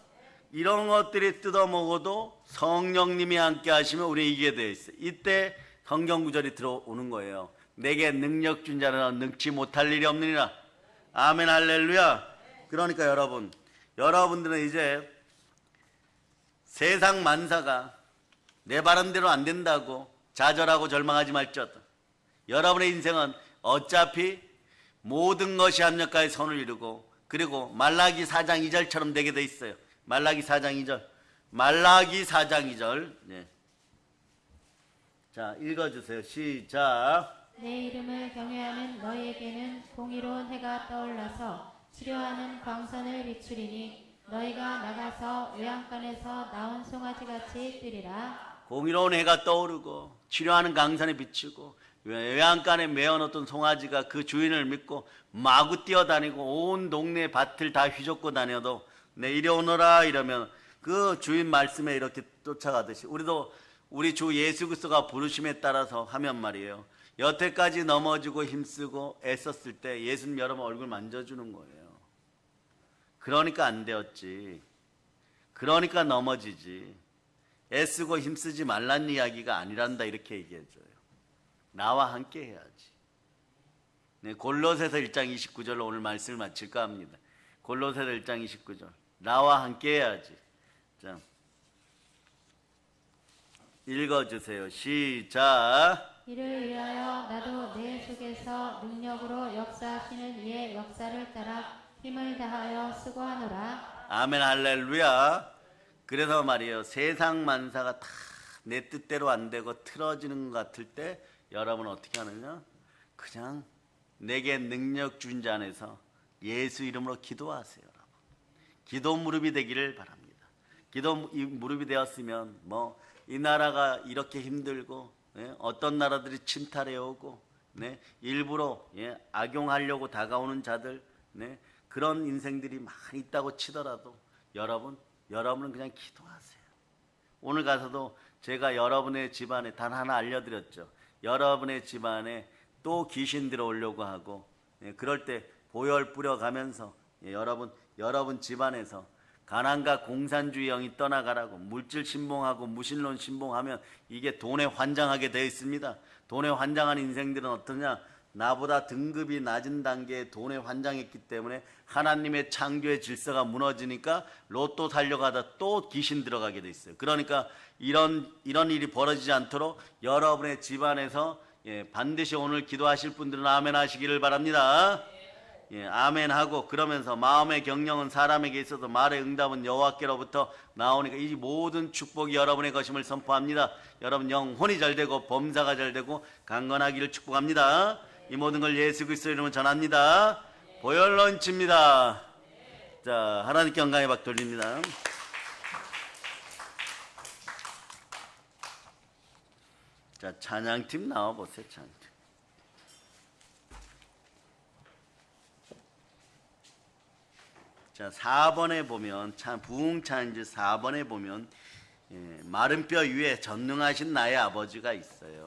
이런 것들이 뜯어먹어도 성령님이 함께 하시면 우리 이기게 되어 있어요. 이때 성경 구절이 들어오는 거예요. 내게 능력 준 자는 능치 못할 일이 없느니라. 아멘 할렐루야. 그러니까 여러분들은 이제 세상 만사가 내 바람대로 안 된다고 좌절하고 절망하지 말지어다. 여러분의 인생은 어차피 모든 것이 합력하여 선을 이루고 그리고 말라기 4장 2절처럼 되게 돼 있어요. 말라기 4장 2절. 말라기 4장 2절. 네. 자, 읽어주세요. 시작. 내 이름을 경외하는 너희에게는 공의로운 해가 떠올라서 치료하는 광선을 비추리니 너희가 나가서 외양간에서 나온 송아지같이 뛰리라. 공의로운 해가 떠오르고 치료하는 강산에 비추고 외양간에 메어놓던 송아지가 그 주인을 믿고 마구 뛰어다니고 온 동네 밭을 다 휘젓고 다녀도 이리 오너라 이러면 그 주인 말씀에 이렇게 쫓아가듯이 우리도 우리 주 예수 그리스도가 부르심에 따라서 하면 말이에요. 여태까지 넘어지고 힘쓰고 애썼을 때 예수님 여러분 얼굴 만져주는 거예요. 그러니까 안 되었지. 그러니까 넘어지지. 애쓰고 힘쓰지 말란 이야기가 아니란다 이렇게 얘기해줘요. 나와 함께 해야지. 네, 골로새서 1장 29절로 오늘 말씀을 마칠까 합니다. 골로새서 1장 29절. 나와 함께 해야지. 자, 읽어주세요. 시작. 이를 위하여 나도 내 속에서 능력으로 역사하시는 이의 역사를 따라 힘을 다하여 수고하노라. 아멘 할렐루야. 그래서 말이에요. 세상 만사가 다 내 뜻대로 안 되고 틀어지는 것 같을 때 여러분 어떻게 하느냐? 그냥 내게 능력 준 자 안에서 예수 이름으로 기도하세요. 여러분. 기도 무릎이 되기를 바랍니다. 기도 무릎이 되었으면 이 나라가 이렇게 힘들고 어떤 나라들이 침탈해 오고 일부러 악용하려고 다가오는 자들 그런 인생들이 많이 있다고 치더라도 여러분은 그냥 기도하세요. 오늘 가서도 제가 여러분의 집안에 단 하나 알려드렸죠. 여러분의 집안에 또 귀신 들어오려고 하고, 그럴 때 보혈 뿌려가면서 여러분 집안에서 가난과 공산주의 영이 떠나가라고 물질 신봉하고 무신론 신봉하면 이게 돈에 환장하게 되어 있습니다. 돈에 환장한 인생들은 어떠냐? 나보다 등급이 낮은 단계에 돈에 환장했기 때문에 하나님의 창조의 질서가 무너지니까 로또 살려고 하다 또 귀신 들어가게 돼 있어요. 그러니까 이런 일이 벌어지지 않도록 여러분의 집안에서 반드시 오늘 기도하실 분들은 아멘 하시기를 바랍니다. 아멘 하고, 그러면서 마음의 경영은 사람에게 있어도 말의 응답은 여호와께로부터 나오니까 이 모든 축복이 여러분의 것임을 선포합니다. 여러분 영혼이 잘되고 범사가 잘되고 강건하기를 축복합니다. 이 모든 걸 예수 그리스도의 이름으로 전합니다. 보혈 런치입니다. 자, 하나님께 영광의 박 돌립니다. 자, 찬양팀 나와보세요. 찬양팀. 자, 4번에 보면 부흥 찬지 4번에 보면 마른 뼈 위에 전능하신 나의 아버지가 있어요.